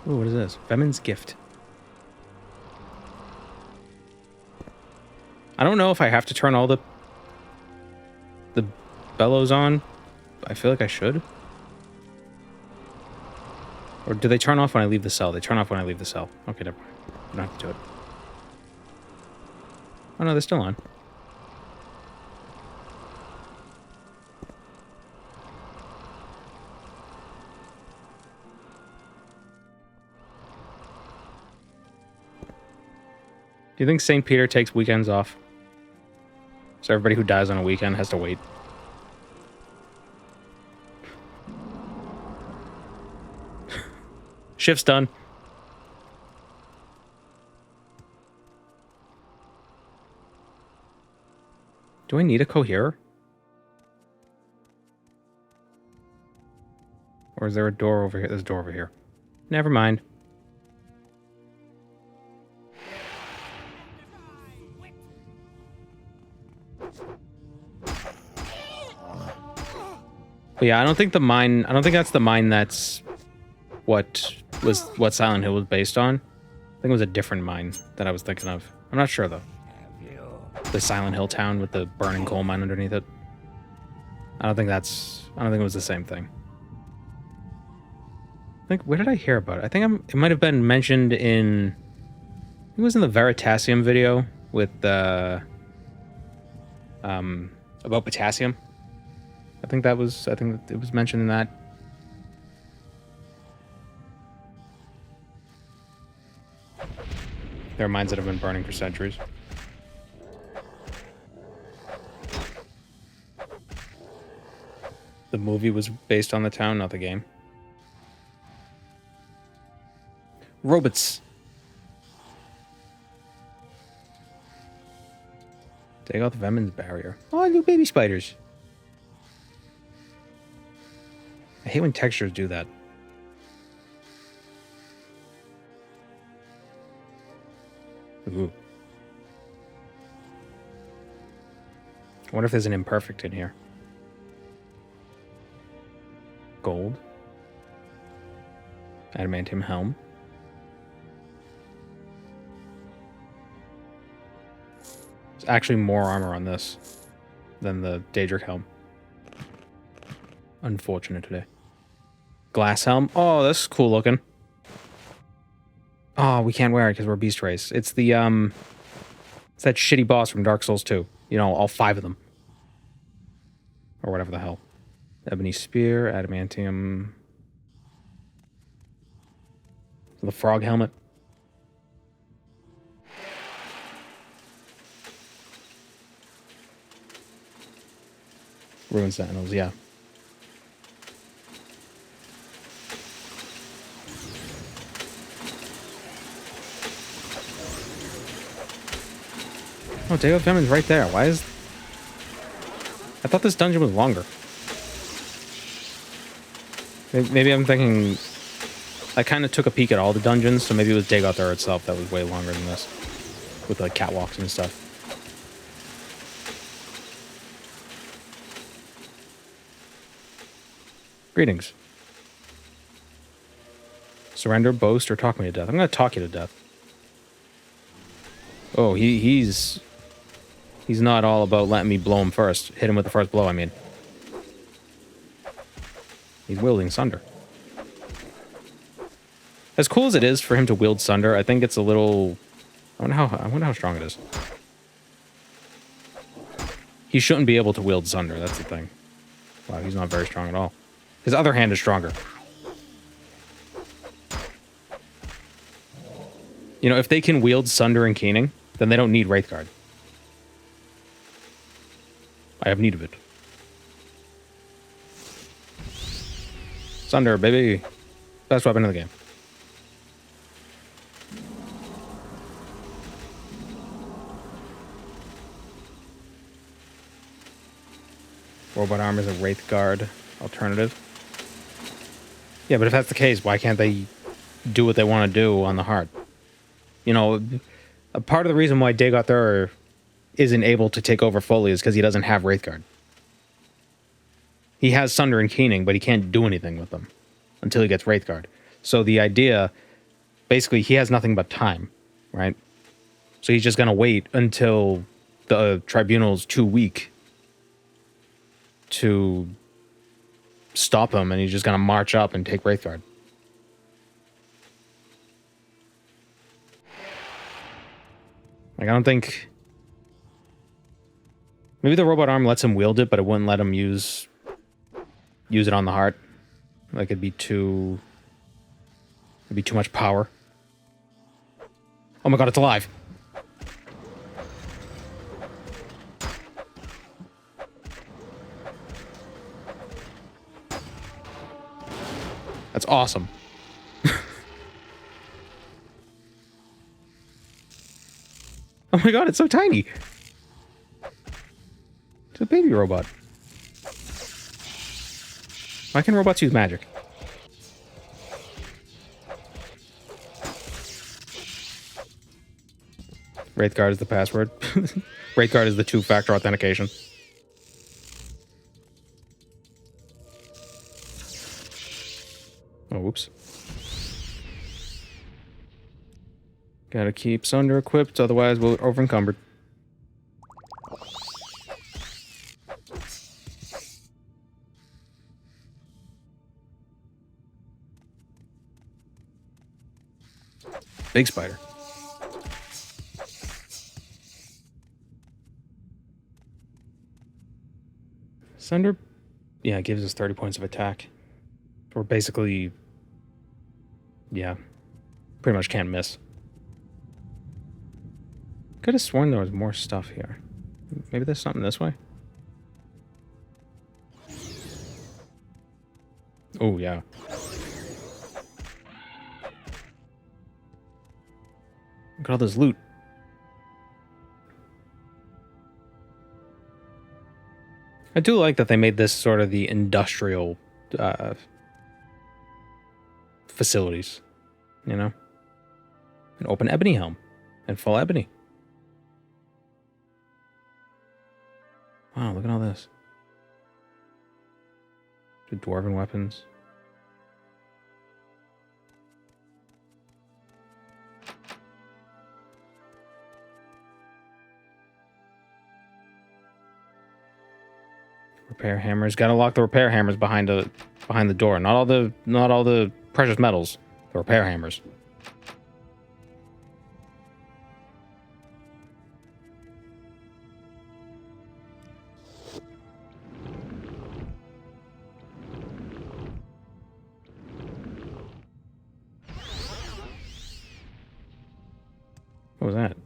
Ooh, what is this? Vemin's Gift. I don't know if I have to turn all the bellows on. I feel like I should. Or do they turn off when I leave the cell? They turn off when I leave the cell. Okay, never mind. I don't have to do it. Oh no, they're still on. Do you think St. Peter takes weekends off? So everybody who dies on a weekend has to wait? Shift's done. Do I need a coherer? Or is there a door over here? There's a door over here. Never mind. But yeah, I don't think that's the mine that's what Silent Hill was based on. I think it was a different mine that I was thinking of. I'm not sure though. The Silent Hill town with the burning coal mine underneath it. I don't think it was the same thing. Where did I hear about it? I think it might have been mentioned in... I think it was in the Veritasium video with about potassium. I think it was mentioned in that. There are mines that have been burning for centuries. The movie was based on the town, not the game. Robots. Take out the Vemin's barrier. Oh, new baby spiders. I hate when textures do that. Ooh. I wonder if there's an imperfect in here. Gold. Adamantium helm. There's actually more armor on this than the Daedric helm. Unfortunate today. Glass helm. Oh, this is cool looking. Oh, we can't wear it because we're beast race. It's the it's that shitty boss from Dark Souls 2. You know, all 5 of them. Or whatever the hell. Ebony spear, adamantium. The frog helmet. Ruined sentinels, yeah. Oh, Day of Vemin's right there. Why is... I thought this dungeon was longer. Maybe I'm thinking... I kind of took a peek at all the dungeons, so maybe it was Dagoth there itself that was way longer than this. With, like, catwalks and stuff. Greetings. Surrender, boast, or talk me to death. I'm going to talk you to death. Oh, he's not all about letting me blow him first. Hit him with the first blow, I mean. He's wielding Sunder. As cool as it is for him to wield Sunder, I think it's a little... I wonder how strong it is. He shouldn't be able to wield Sunder, that's the thing. Wow, he's not very strong at all. His other hand is stronger. You know, if they can wield Sunder and Keening, then they don't need Wraithguard. I have need of it. Sunder, baby. Best weapon in the game. Robot arm is a Wraithguard alternative. Yeah, but if that's the case, why can't they do what they want to do on the heart? You know, a part of the reason why Dagoth isn't able to take over fully is because he doesn't have Wraithguard. He has Sunder and Keening, but he can't do anything with them until he gets Wraithguard. So the idea, basically, he has nothing but time, right? So he's just going to wait until the tribunal's too weak to stop him, and he's just going to march up and take Wraithguard. Like, I don't think... Maybe the robot arm lets him wield it, but it wouldn't let him use it on the heart. Like, it'd be too much power. Oh my god, it's alive! That's awesome. Oh my god, it's so tiny. It's a baby robot. Why can robots use magic? Wraithguard is the password. Wraithguard is the two-factor authentication. Oh, whoops. Gotta keep Sunder equipped, otherwise we're over-encumbered. Big spider. Sunder, yeah, it gives us 30 points of attack. We're basically, yeah, pretty much can't miss. Could have sworn there was more stuff here. Maybe there's something this way? Oh, yeah. Look at all this loot. I do like that they made this sort of the industrial facilities, you know? An open ebony helm and full ebony. Wow, look at all this. The dwarven weapons. Repair hammers. Gotta lock the repair hammers behind the door. Not all the precious metals. The repair hammers. What was that?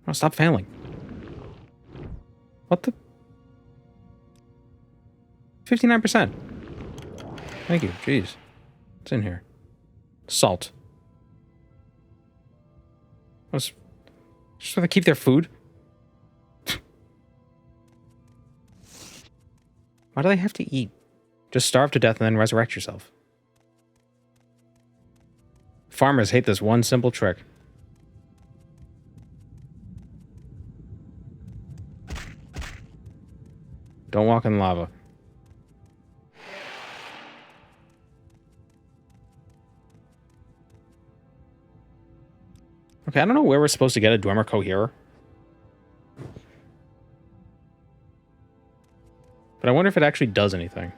Oh, stop failing. What the? 59%. Thank you. Jeez. What's in here? Salt. Just where they keep their food? Why do they have to eat? Just starve to death and then resurrect yourself. Farmers hate this one simple trick. Don't walk in lava. Okay, I don't know where we're supposed to get a Dwemer Coherer. But I wonder if it actually does anything.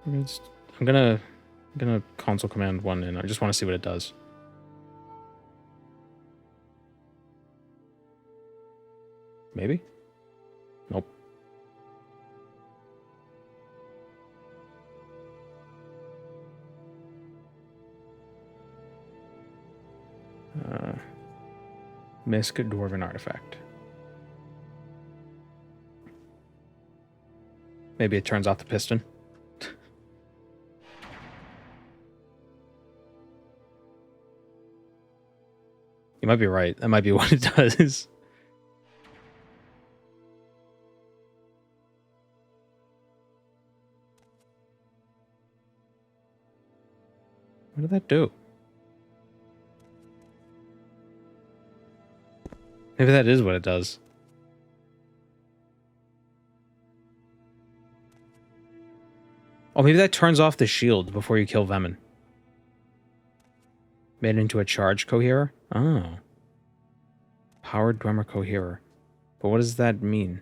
I'm gonna console command one in. I just want to see what it does. Maybe? Nope. Misk Dwarven artifact. Maybe it turns off the piston. You might be right. That might be what it does. What did that do? Maybe that is what it does. Oh, maybe that turns off the shield before you kill Vemin. Made it into a charge coherer? Oh. Powered Dwemer coherer. But what does that mean?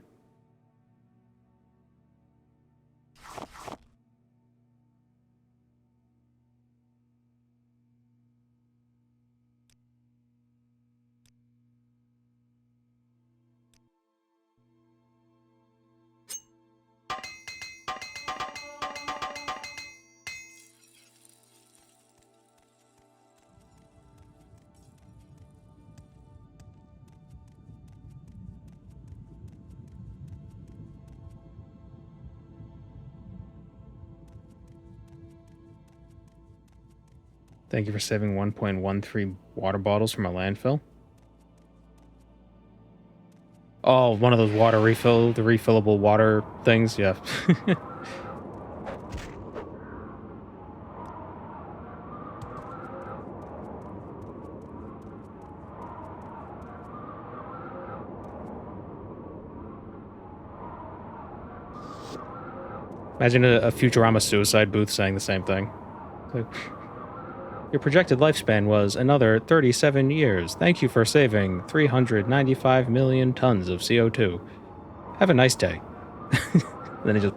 Thank you for saving 1.13 water bottles from a landfill. Oh, one of those water the refillable water things, yeah. Imagine a Futurama suicide booth saying the same thing. Like, your projected lifespan was another 37 years. Thank you for saving 395 million tons of CO2. Have a nice day. Then it just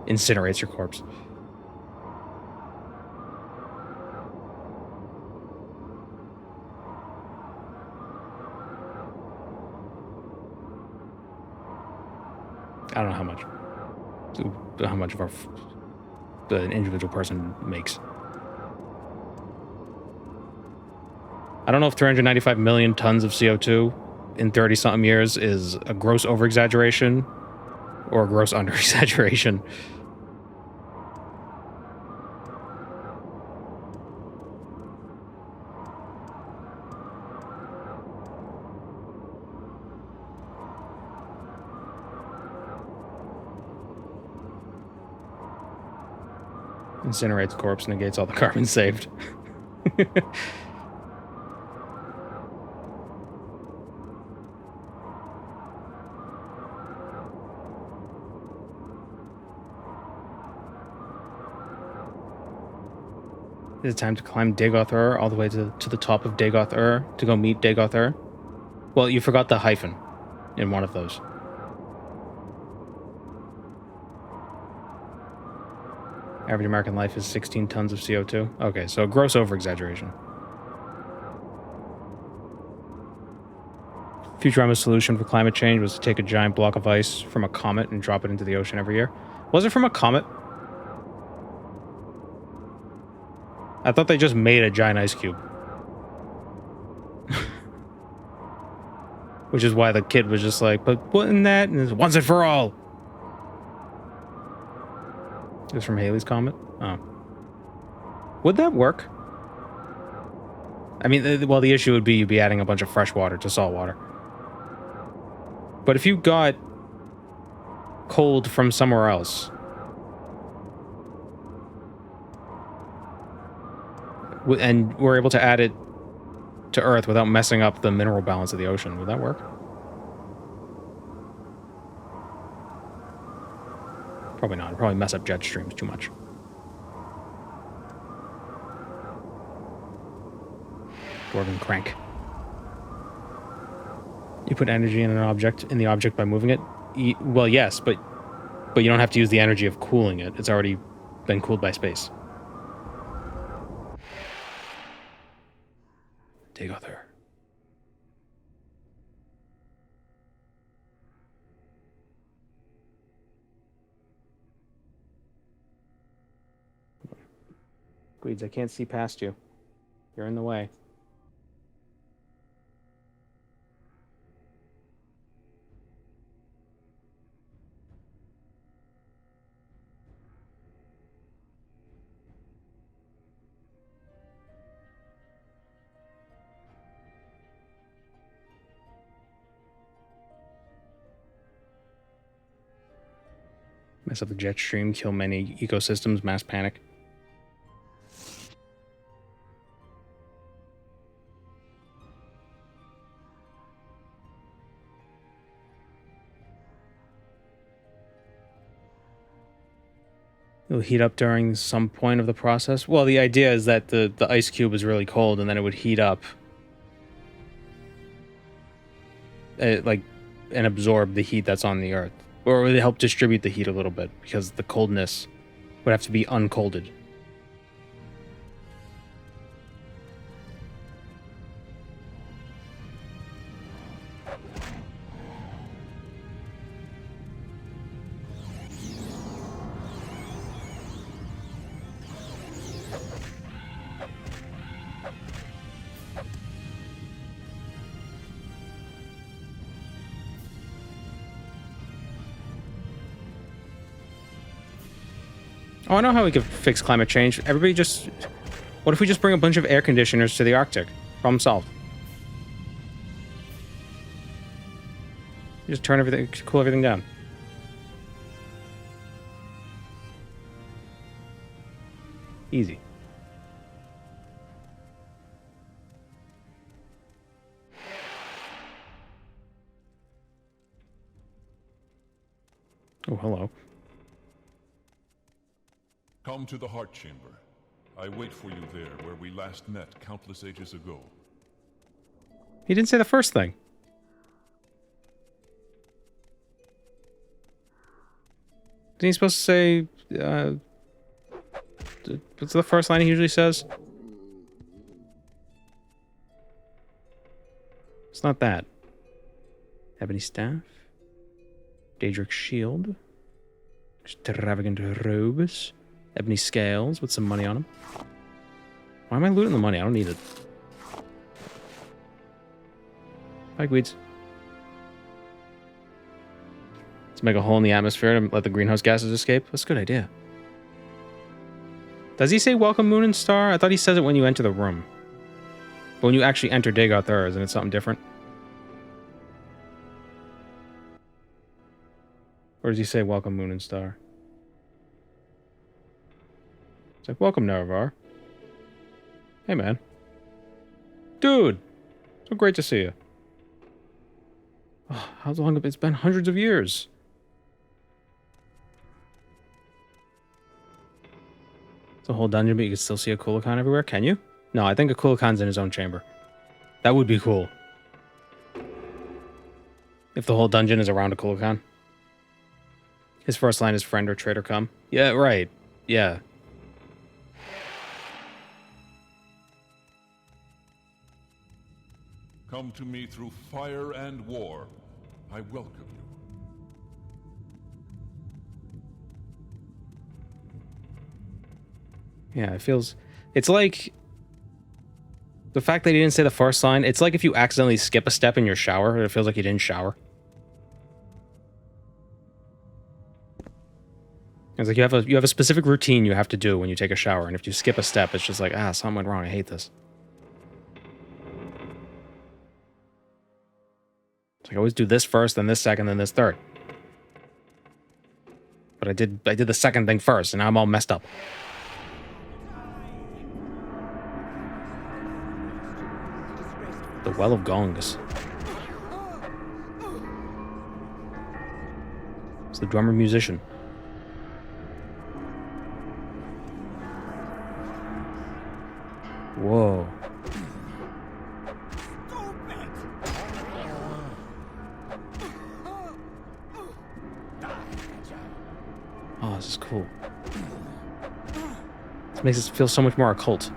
incinerates your corpse. I don't know how much of an individual person makes. I don't know if 395 million tons of CO2 in 30-something years is a gross over-exaggeration or a gross under-exaggeration. Incinerates corpse, negates all the carbon saved. Is it time to climb Dagoth-Ur all the way to the top of Dagoth-Ur to go meet Dagoth-Ur? Well, you forgot the hyphen in one of those. Average American life is 16 tons of CO2. Okay, so gross over-exaggeration. Futurama's solution for climate change was to take a giant block of ice from a comet and drop it into the ocean every year. Was it from a comet? I thought they just made a giant ice cube. Which is why the kid was just like, but what in that? And it's once and for all. It was from Halley's Comet? Oh. Would that work? I mean, well, the issue would be you'd be adding a bunch of fresh water to salt water. But if you got cold from somewhere else, and we're able to add it to Earth without messing up the mineral balance of the ocean, would that work? Probably not. It'd probably mess up jet streams too much. Dwarven crank. You put energy in the object by moving it? Well, yes, but you don't have to use the energy of cooling it. It's already been cooled by space. Dig out there. Gweeds, I can't see past you. You're in the way. Mess up the jet stream, kill many ecosystems, mass panic. It'll heat up during some point of the process. Well, the idea is that the ice cube is really cold and then it would heat up. And absorb the heat that's on the Earth. Or it would help distribute the heat a little bit, because the coldness would have to be uncolded. Oh, I know how we could fix climate change. Everybody just... What if we just bring a bunch of air conditioners to the Arctic? Problem solved. Just turn everything... Cool everything down. Easy. Oh, hello. Come to the Heart Chamber. I wait for you there, where we last met countless ages ago. He didn't say the first thing. Isn't he supposed to say, what's the first line he usually says? It's not that. Ebony staff. Daedric shield. Extravagant robes. Ebony scales with some money on them. Why am I looting the money? I don't need it. Bye, Gweeds. Let's make a hole in the atmosphere and let the greenhouse gases escape. That's a good idea. Does he say welcome moon and star? I thought he says it when you enter the room. But when you actually enter Dagoth Ur, isn't it something different? Or does he say welcome moon and star? It's like, welcome, Nerevar. Hey, man. Dude! So great to see you. Oh, how long have it's been? Hundreds of years. It's a whole dungeon, but you can still see a Kulakan everywhere. Can you? No, I think a Kulakan's in his own chamber. That would be cool. If the whole dungeon is around a Kulakan. His first line is friend or traitor come. Yeah, right. Yeah. Come to me through fire and war. I welcome you. Yeah, it feels... It's like... The fact that he didn't say the first line, it's like if you accidentally skip a step in your shower, it feels like you didn't shower. It's like you have a specific routine you have to do when you take a shower, and if you skip a step, it's just like, something went wrong, I hate this. It's like I always do this first, then this second, then this third. But I did the second thing first, and now I'm all messed up. The Well of Gongs. It's the drummer musician. Whoa. Oh, this is cool. This makes it feel so much more occult.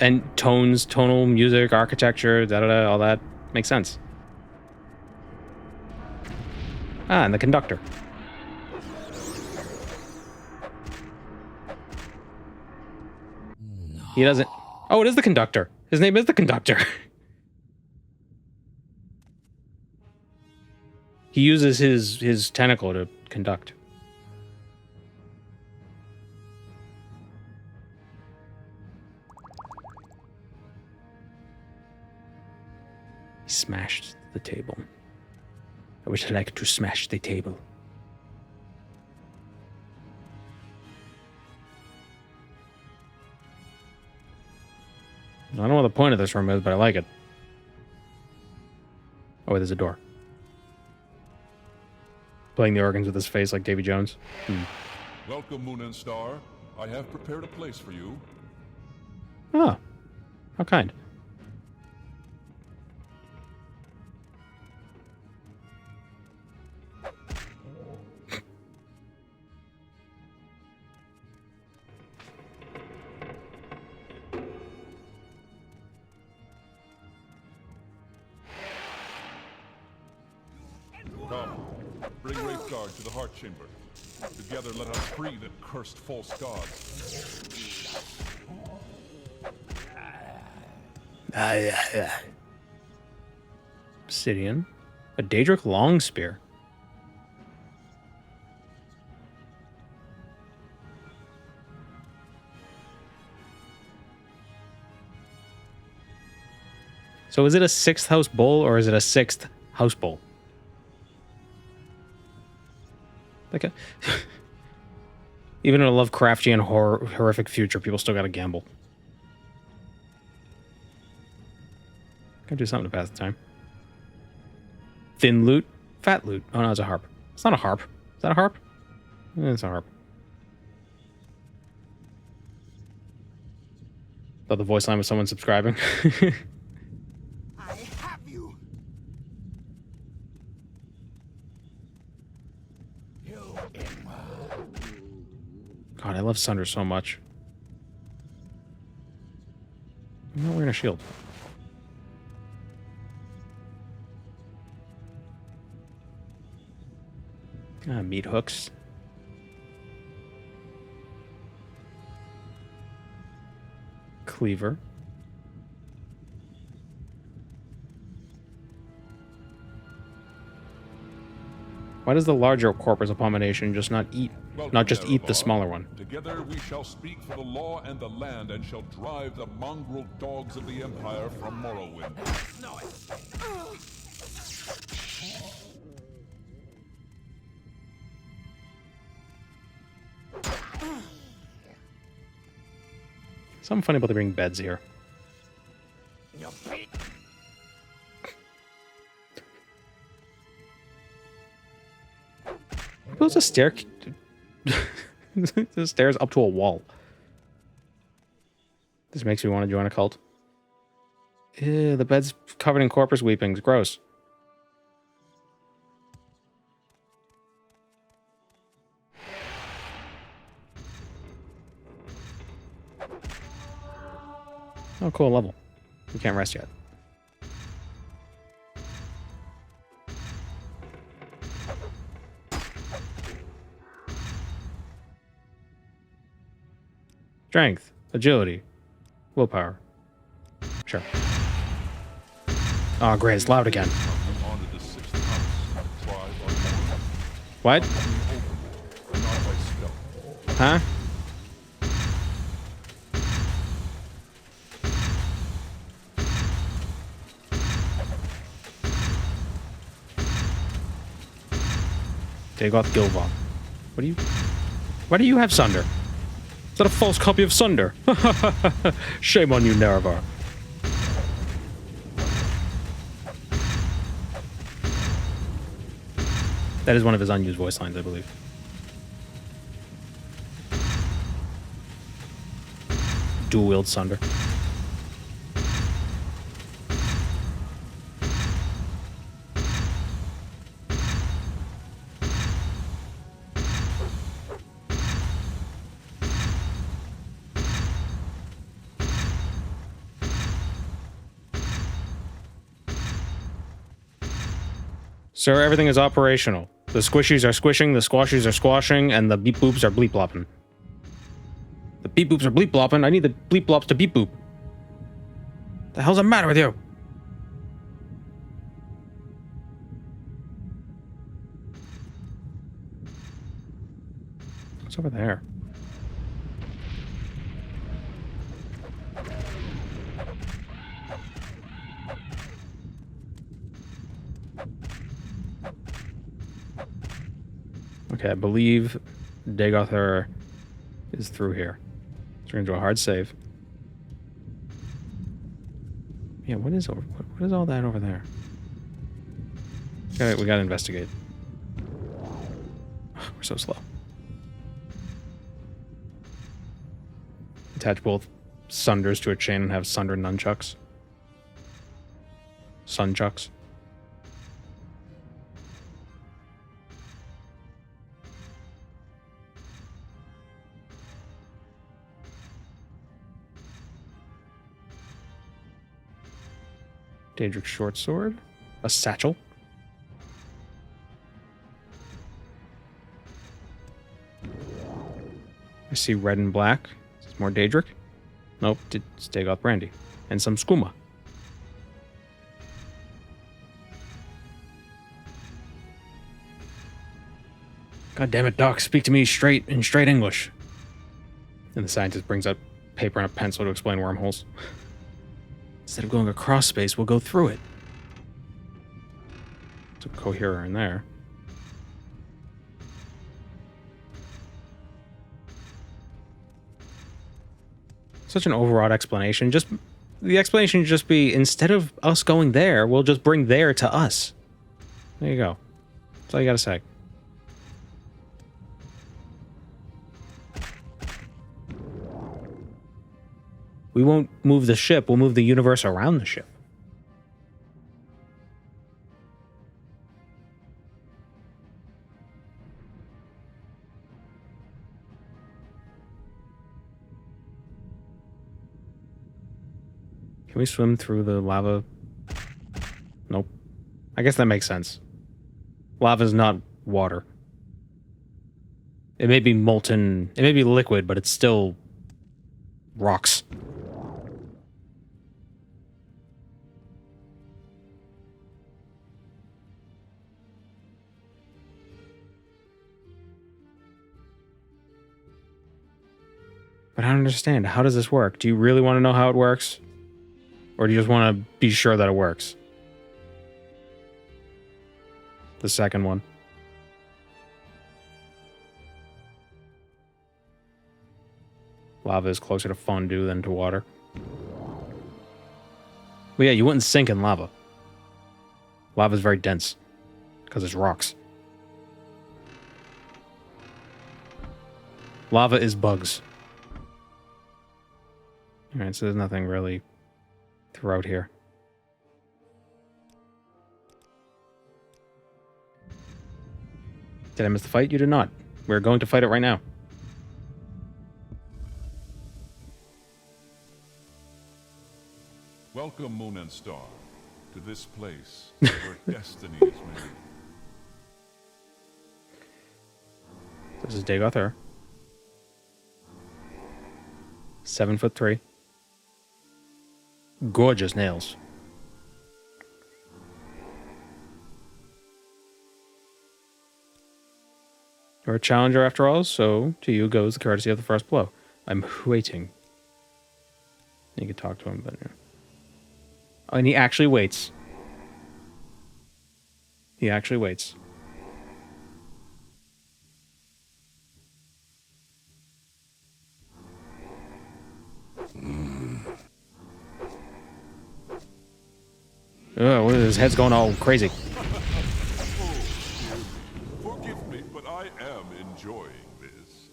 And tones, tonal music, architecture, da-da-da, all that makes sense. Ah, and the conductor. He doesn't... Oh, it is the conductor. His name is the conductor. He uses his tentacle to conduct. He smashed the table. I wish I like to smash the table. I don't know what the point of this room is, but I like it. Oh, wait, there's a door. Playing the organs with his face like Davy Jones. Welcome, Moon and Star. I have prepared a place for you. Oh, how kind. Come, bring Wraithguard to the Heart Chamber. Together let us free the cursed false gods. Obsidian. A Daedric long spear. So is it a 6th house bowl or is it a 6th house bowl? Like a even in a Lovecraftian horrific future, people still gotta gamble. Gotta do something to pass the time. Thin loot, fat loot. Oh no, it's a harp. It's not a harp. Is that a harp? It's a harp. Thought the voice line was someone subscribing. I have you. God, I love Sunder so much. I'm not wearing a shield. Ah, meat hooks. Cleaver. Why does the larger corpus abomination just not eat? Not just eat the smaller one? Together we shall speak for the law and the land and shall drive the mongrel dogs of the Empire from Morrowind. Something funny about the bring beds here. Builds a stair. The stairs up to a wall. This makes me want to join a cult. Ew, the bed's covered in corpus weepings. Gross. Oh, cool level. We can't rest yet. Strength, agility, willpower. Sure. Oh, great. It's loud again. What? Huh? Take off Gilvon. What do you... Why do you have Sunder? Is that a false copy of Sunder? Shame on you, Nerevar. That is one of his unused voice lines, I believe. Dual wield Sunder. Sir, everything is operational. The squishies are squishing, the squashies are squashing, and the beep boops are bleep blopping. The beep boops are bleep blopping. I need the bleep blops to beep boop. The hell's the matter with you? What's over there? Okay, I believe Dagother is through here. So we're gonna do a hard save. Yeah, what is all that over there? We gotta investigate. Ugh, we're so slow. Attach both sunders to a chain and have sunder nunchucks. Sunchucks. Daedric short sword. A satchel. I see red and black. Is this more Daedric? Nope, it's Dagoth brandy. And some skooma. God damn it, Doc, speak to me in straight English. And the scientist brings out paper and a pencil to explain wormholes. Instead of going across space, we'll go through it. There's a coherer in there. Such an overwrought explanation. The explanation should just be, instead of us going there, we'll just bring there to us. There you go. That's all you gotta say. We won't move the ship, we'll move the universe around the ship. Can we swim through the lava? Nope. I guess that makes sense. Lava's not water. It may be molten, it may be liquid, but it's still rocks. But I don't understand. How does this work? Do you really want to know how it works? Or do you just want to be sure that it works? The second one. Lava is closer to fondue than to water. Well, yeah, you wouldn't sink in lava. Lava is very dense because it's rocks. Lava is bugs. Alright, so there's nothing really throughout here. Did I miss the fight? You did not. We're going to fight it right now. Welcome, Moon and Star, to this place where destiny is made. This is Dagother. 7'3". Gorgeous nails. You're a challenger after all, so to you goes the courtesy of the first blow. I'm waiting. You could talk to him, but yeah. Oh, and he actually waits. He actually waits. Oh, his head's going all crazy. Forgive me, but I am enjoying this.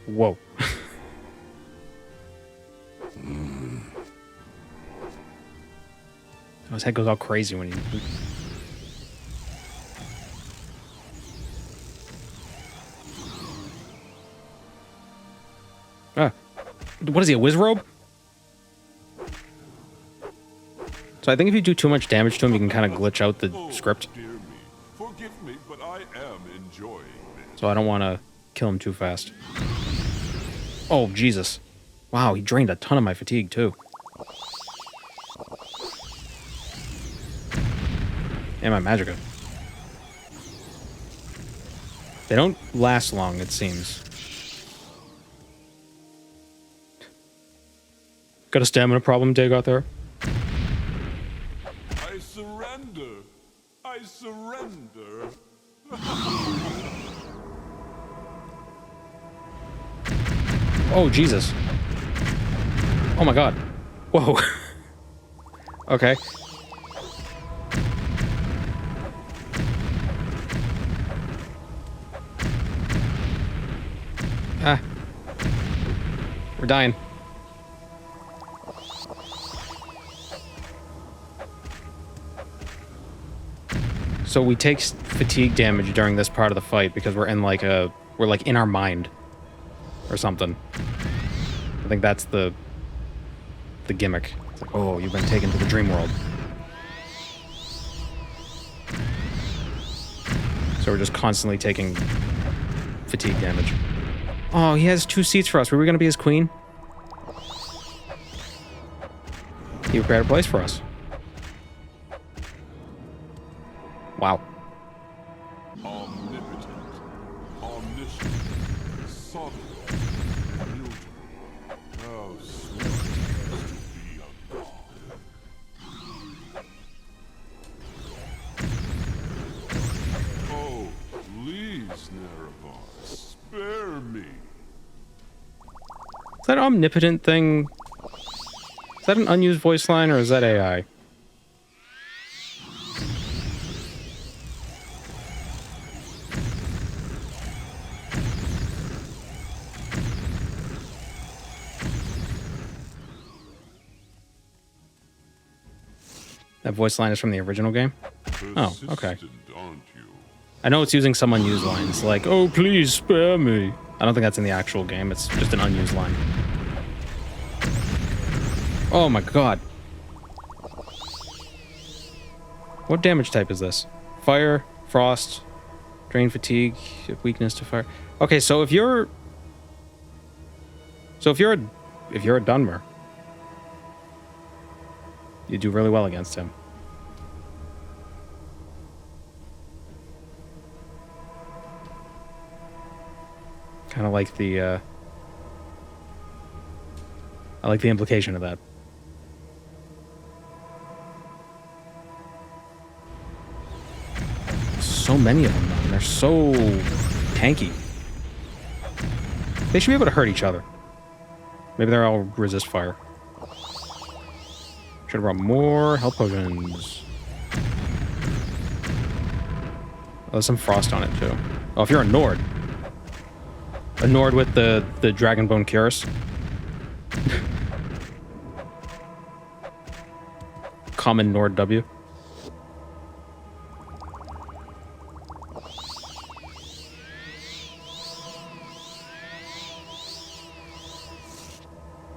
Whoa. His head goes all crazy when he... Ah. What is he, a Wizrobe? So I think if you do too much damage to him, you can kind of glitch out the script. Dear me. Forgive me, but I am enjoying this. So I don't want to kill him too fast. Oh, Jesus. Wow, he drained a ton of my fatigue, too. And my magicka. They don't last long, it seems. Got a stamina problem, Dig, out there? I surrender. I surrender. Oh, Jesus. Oh, my God. Whoa. Okay. Ah. We're dying. So we take fatigue damage during this part of the fight because we're in like we're like in our mind or something. I think that's the gimmick. It's like, oh, you've been taken to the dream world. So we're just constantly taking fatigue damage. Oh, he has 2 seats for us. Were we going to be his queen? He prepared a place for us. Wow. Omnipotent, omniscient, sovereign, immutable. How sweet it is to be a god. Oh, please, Nerevar, spare me. Is that omnipotent thing? Is that an unused voice line or is that AI? That voice line is from the original game? Oh, okay. Persistent, aren't you? I know it's using some unused lines, like, oh, please spare me. I don't think that's in the actual game. It's just an unused line. Oh my god. What damage type is this? Fire, frost, drain fatigue, weakness to fire. Okay, so if you're a Dunmer, you do really well against him. Kind of like the I like the implication of that. So many of them, man. They're so tanky. They should be able to hurt each other. Maybe they're all resist fire. Should have brought more health potions. Oh, there's some frost on it, too. Oh, if you're a Nord. A Nord with the Dragonbone Cuirass. Common Nord W.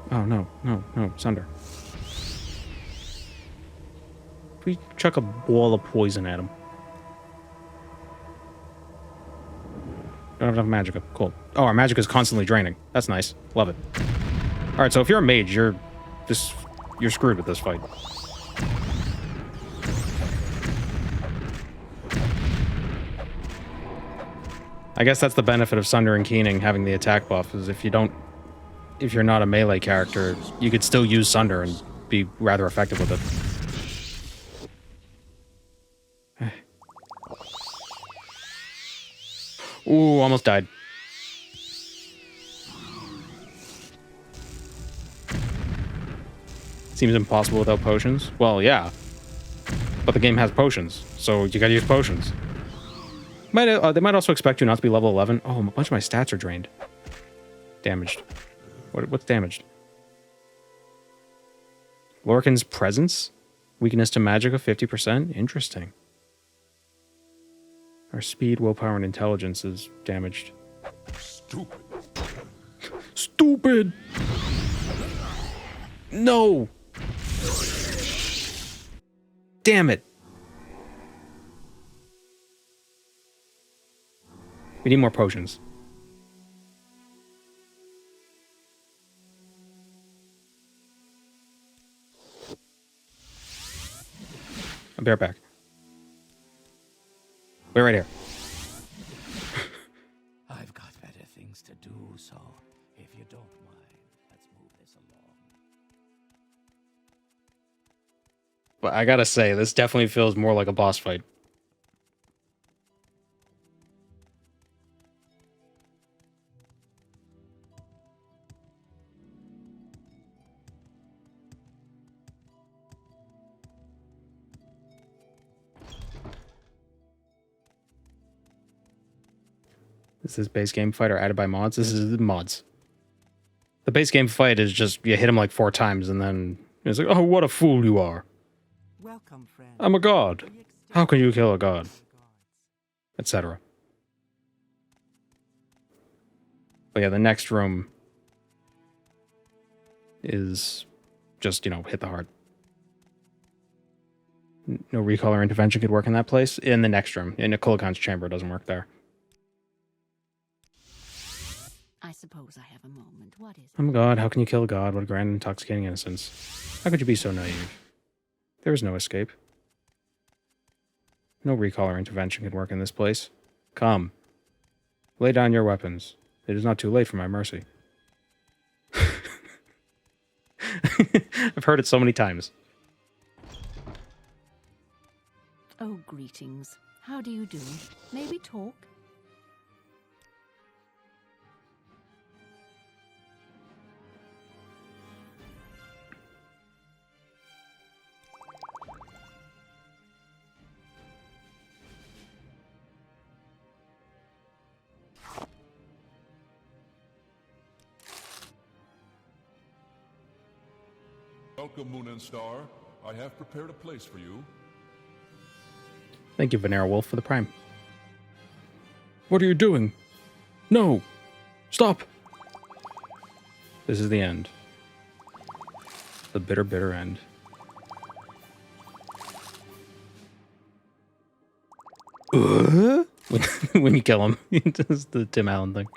Oh, no, Sunder. We chuck a ball of poison at him. Don't have enough magicka. Cool. Oh, our magicka is constantly draining. That's nice. Love it. Alright, so if you're a mage, you're screwed with this fight. I guess that's the benefit of Sunder and Keening having the attack buff, is if you're not a melee character, you could still use Sunder and be rather effective with it. Ooh, almost died. Seems impossible without potions. Well, yeah. But the game has potions, so you gotta use potions. They might also expect you not to be level 11. Oh, a bunch of my stats are drained. Damaged. What's damaged? Lorcan's presence? Weakness to magic of 50%? Interesting. Our speed, willpower, and intelligence is damaged. Stupid. Stupid! No! damn it. We need more potions. I'll be right back. Wait right here. I've got better things to do, so if you don't mind, let's move this along. But I gotta say, this definitely feels more like a boss fight. This is base game fight or added by mods? This is the mods. The base game fight is just, you hit him like 4 times and then it's like, oh, what a fool you are. Welcome, friend. I'm a god. How can you kill a god? Etc. But yeah, the next room is just, you know, hit the heart. No recall or intervention could work in that place. In the next room, in Kulikan's chamber, it doesn't work there. I suppose I have a moment. What is it? I'm a god. How can you kill a god? What a grand intoxicating innocence. How could you be so naive? There is no escape. No recall or intervention could work in this place. Come. Lay down your weapons. It is not too late for my mercy. I've heard it so many times. Oh, greetings. How do you do? May we talk? Welcome, Moon and Star. I have prepared a place for you. Thank you, Vanera Wolf, for the prime. What are you doing? No! Stop! This is the end. The bitter, bitter end. When you kill him, he does the Tim Allen thing.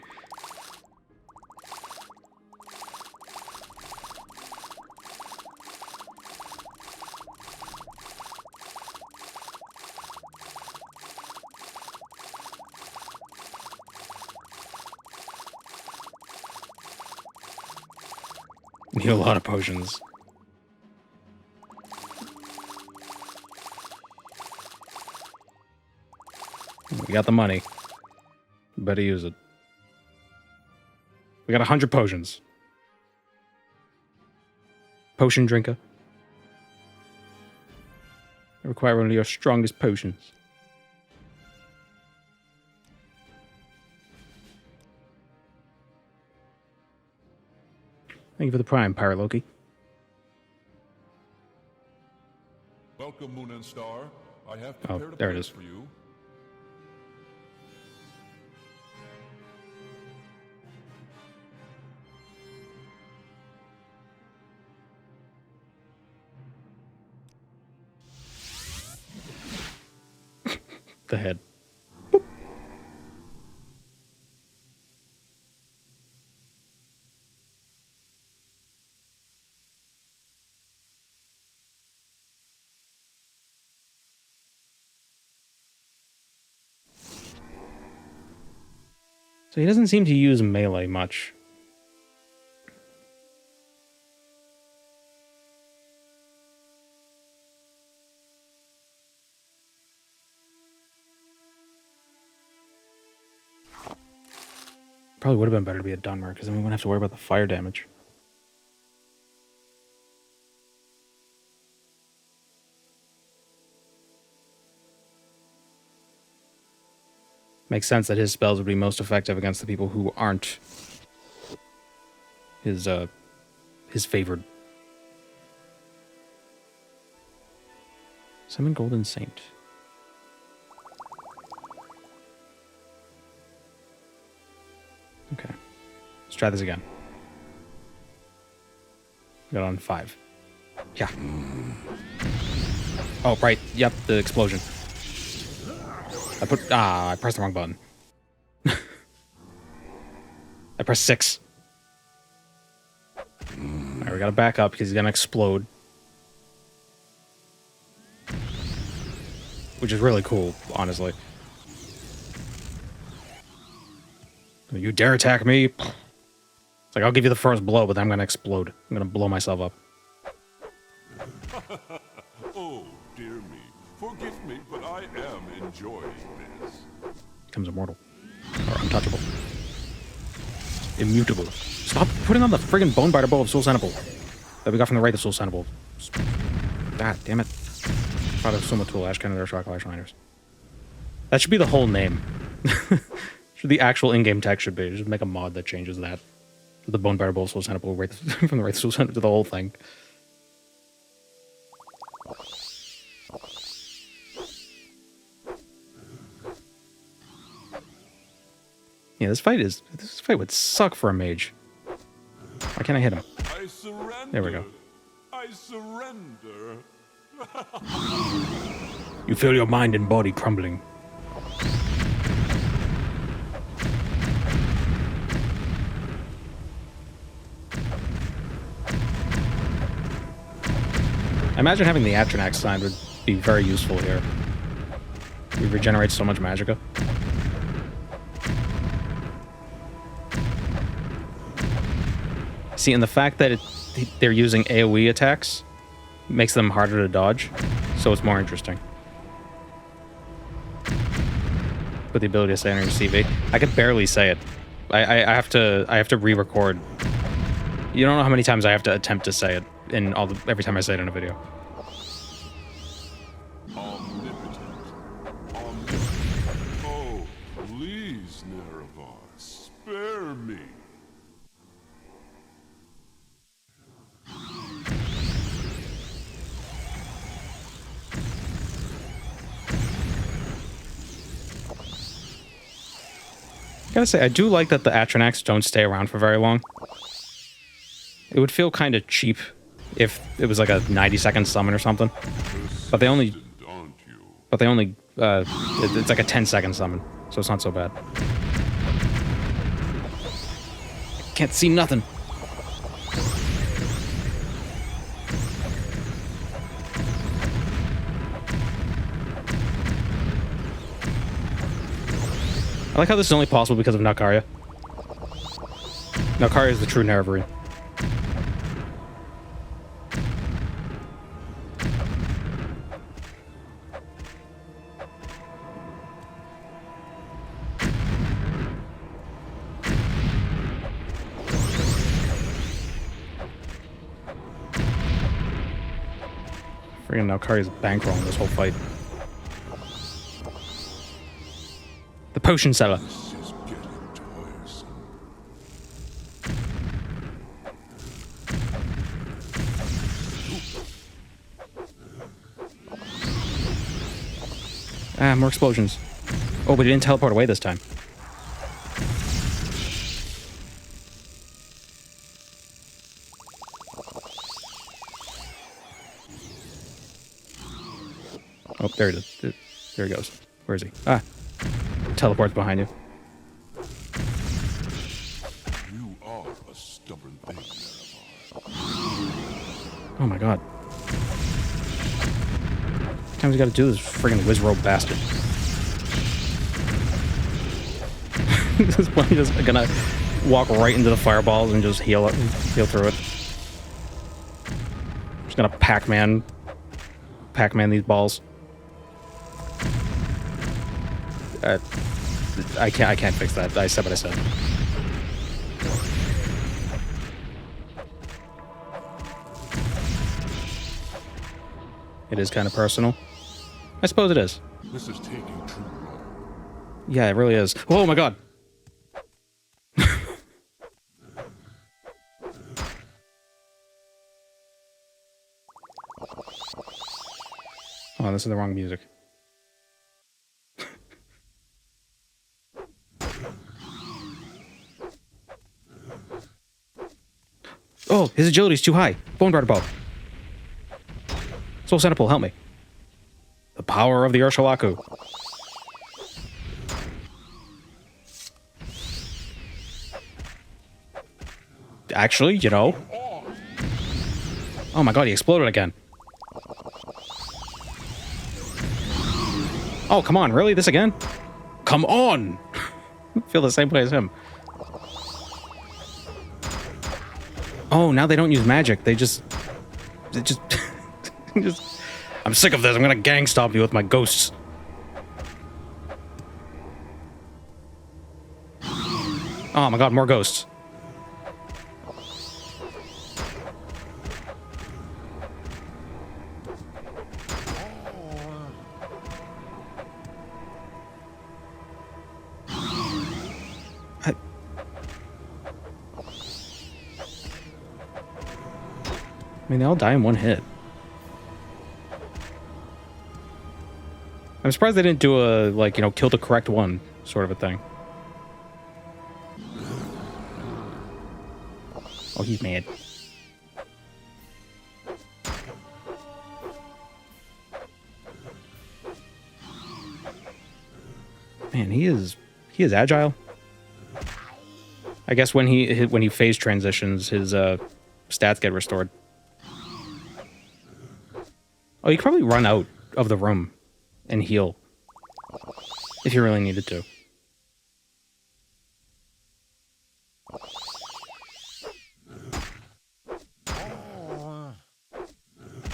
Need a lot of potions. We got the money. Better use it. We got 100 potions. Potion drinker. I require only your strongest potions. Thank you for the prime, Pirate Loki. Welcome, Moon and Star. I have Oh, prepared a there it place is. for you. The head. So he doesn't seem to use melee much. Probably would have been better to be a Dunmer, because then we wouldn't have to worry about the fire damage. Makes sense that his spells would be most effective against the people who aren't his favored. Summon Golden Saint. Okay. Let's try this again. Got on 5. Yeah. Oh, right. Yep, the explosion. I pressed the wrong button. I pressed 6. Alright, we gotta back up because he's gonna explode. Which is really cool, honestly. You dare attack me? It's like, I'll give you the first blow, but then I'm gonna explode. I'm gonna blow myself up. Oh, dear me. Forgive me, but I am enjoying this. Becomes immortal. Or untouchable. Immutable. Stop putting on the friggin' bone biter bow of Soul Cannibal that we got from the Wraith of Soul Cannibal. God damn it. Product of Soma Tool, Ash Cannon, Shock Lash Liners. That should be the whole name. Should the actual in-game text should be. Just make a mod that changes that. The bone biter bow of Soul Cannibal from the Wraith of Soul Cannibal to the whole thing. Yeah, this fight would suck for a mage. Why can't I hit him? I surrender. There we go. I surrender. You feel your mind and body crumbling. I imagine having the Atronax sign would be very useful here. We regenerate so much magicka. See, and the fact that they're using AoE attacks makes them harder to dodge, so it's more interesting. With the ability to say under your CV, I could barely say it. I have to re-record. You don't know how many times I have to attempt to say it in every time I say it in a video. Omnipotent. Oh, please, Nerevar, spare me. Gotta say, I do like that the Atronax don't stay around for very long. It would feel kind of cheap if it was like a 90-second summon or something. But they only... it's like a 10-second summon, so it's not so bad. Can't see nothing. I like how this is only possible because of Nalkaria. Nalkaria is the true Nerevarine. Friggin' Nalkaria's bankrolling this whole fight. The potion seller. This is getting tiresome. Ah, more explosions. Oh, but he didn't teleport away this time. Oh, there it is. There he goes. Where is he? Ah. Teleports behind you. You are a stubborn thing, Nerevar. Oh my god. How many times you gotta do this friggin' Wizrobe bastard? This one just gonna walk right into the fireballs and just heal through it. Just gonna Pac-Man these balls. I can't fix that. I said what I said. It is kind of personal. I suppose it is. This is taking too long. Yeah, it really is. Oh my god. Oh, this is the wrong music. Oh, his agility's too high. Bone Rider Bow. Soul Centipede, help me. power of the Ursulaku. Actually, you know. Oh my god, he exploded again. Oh, come on, really? This again? Come on! I feel the same way as him. Oh, now they don't use magic. They just... I'm sick of this. I'm gonna gang stomp you with my ghosts. Oh my god, more ghosts. I mean, they all die in one hit. I'm surprised they didn't do a, like, you know, kill the correct one sort of a thing. Oh, he's mad. Man, he is agile. I guess when he phase transitions, his stats get restored. Oh, you could probably run out of the room and heal if you really needed to.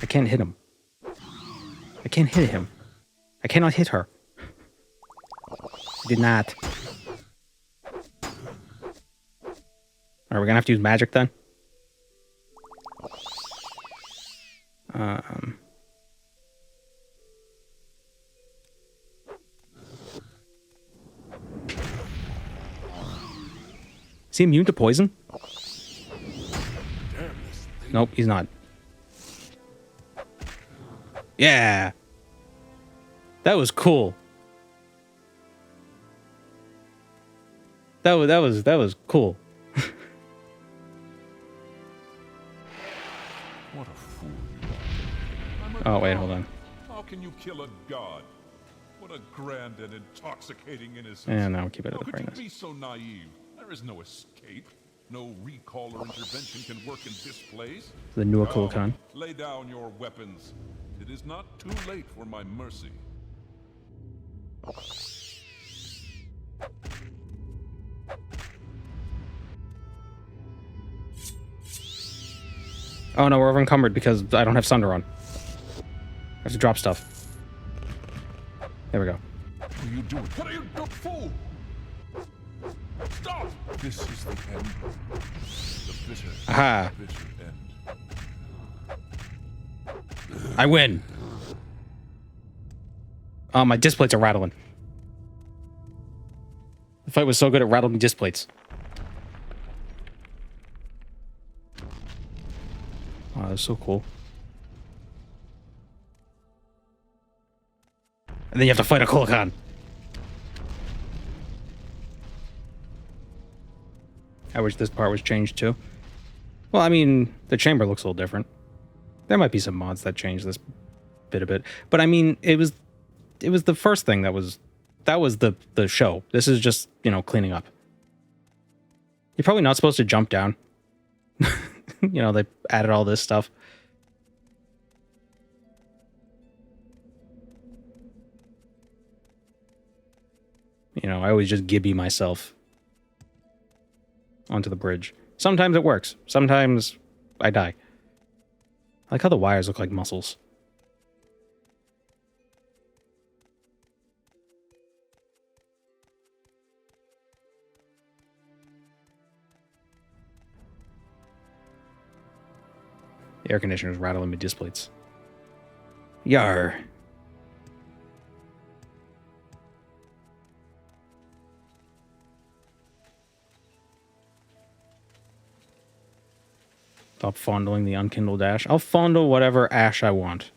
I can't hit him. I can't hit him. I cannot hit her. I did not. Are we gonna have to use magic then? Is he immune to poison? Nope, he's not. Yeah. That was cool. That was cool. What a fool you are. Oh, wait, hold on. How can you kill a god? What a grand and intoxicating innocence. And now keep it at How the could you brightness. be so naive? There is no escape. No recall or intervention can work in this place. The new Now, Akulakan. lay down your weapons. It is not too late for my mercy. Oh no, we're over encumbered because I don't have Sunder on. I have to drop stuff. There we go. What are you doing? What are you doing, fool? Stop! This is the end. The bitter, Aha. bitter end. I win. Oh, my disc plates are rattling. The fight was so good it rattled me disc plates. Wow, that's so cool. And then you have to fight a Kulakan. I wish this part was changed too. Well, I mean, the chamber looks a little different. There might be some mods that change this bit a bit. But I mean, it was the first thing that was the show. This is just, you know, cleaning up. You're probably not supposed to jump down. You know, they added all this stuff. You know, I always just gibby myself onto the bridge. Sometimes it works. Sometimes I die. I like how the wires look like muscles. The air conditioner's rattling my disc plates. Yar. Stop fondling the unkindled ash. I'll fondle whatever ash I want.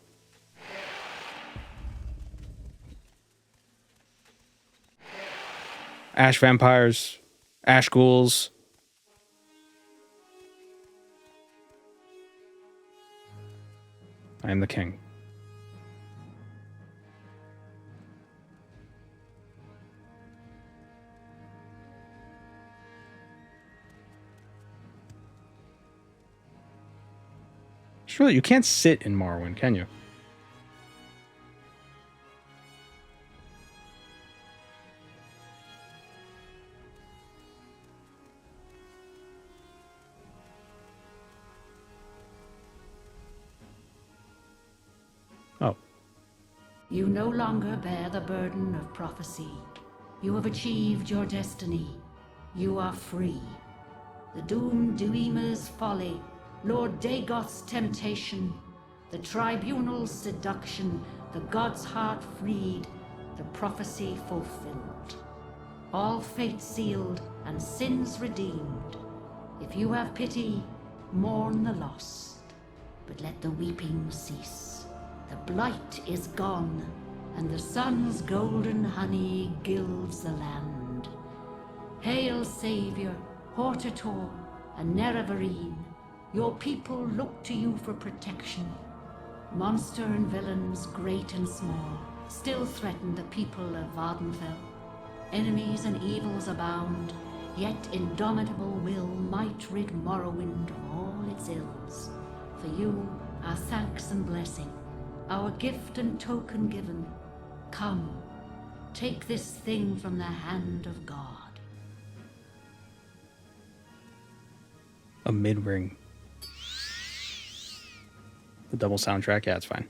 Ash vampires. Ash ghouls. I am the king. really, you can't sit in Morrowind, can you? Oh. You no longer bear the burden of prophecy. You have achieved your destiny. You are free. The Doom Duima's folly, Lord Dagoth's temptation, the Tribunal's seduction, the God's heart freed, the prophecy fulfilled. All fate sealed and sins redeemed. If you have pity, mourn the lost, but let the weeping cease. The blight is gone, and the sun's golden honey gilds the land. Hail, Savior, Hortator, and Nerevarine. Your people look to you for protection. Monster and villains, great and small, still threaten the people of Vardenfell. Enemies and evils abound, yet indomitable will might rid Morrowind of all its ills. For you, our thanks and blessing, our gift and token given. Come, take this thing from the hand of God. A mid-ring. The double soundtrack? Yeah, it's fine.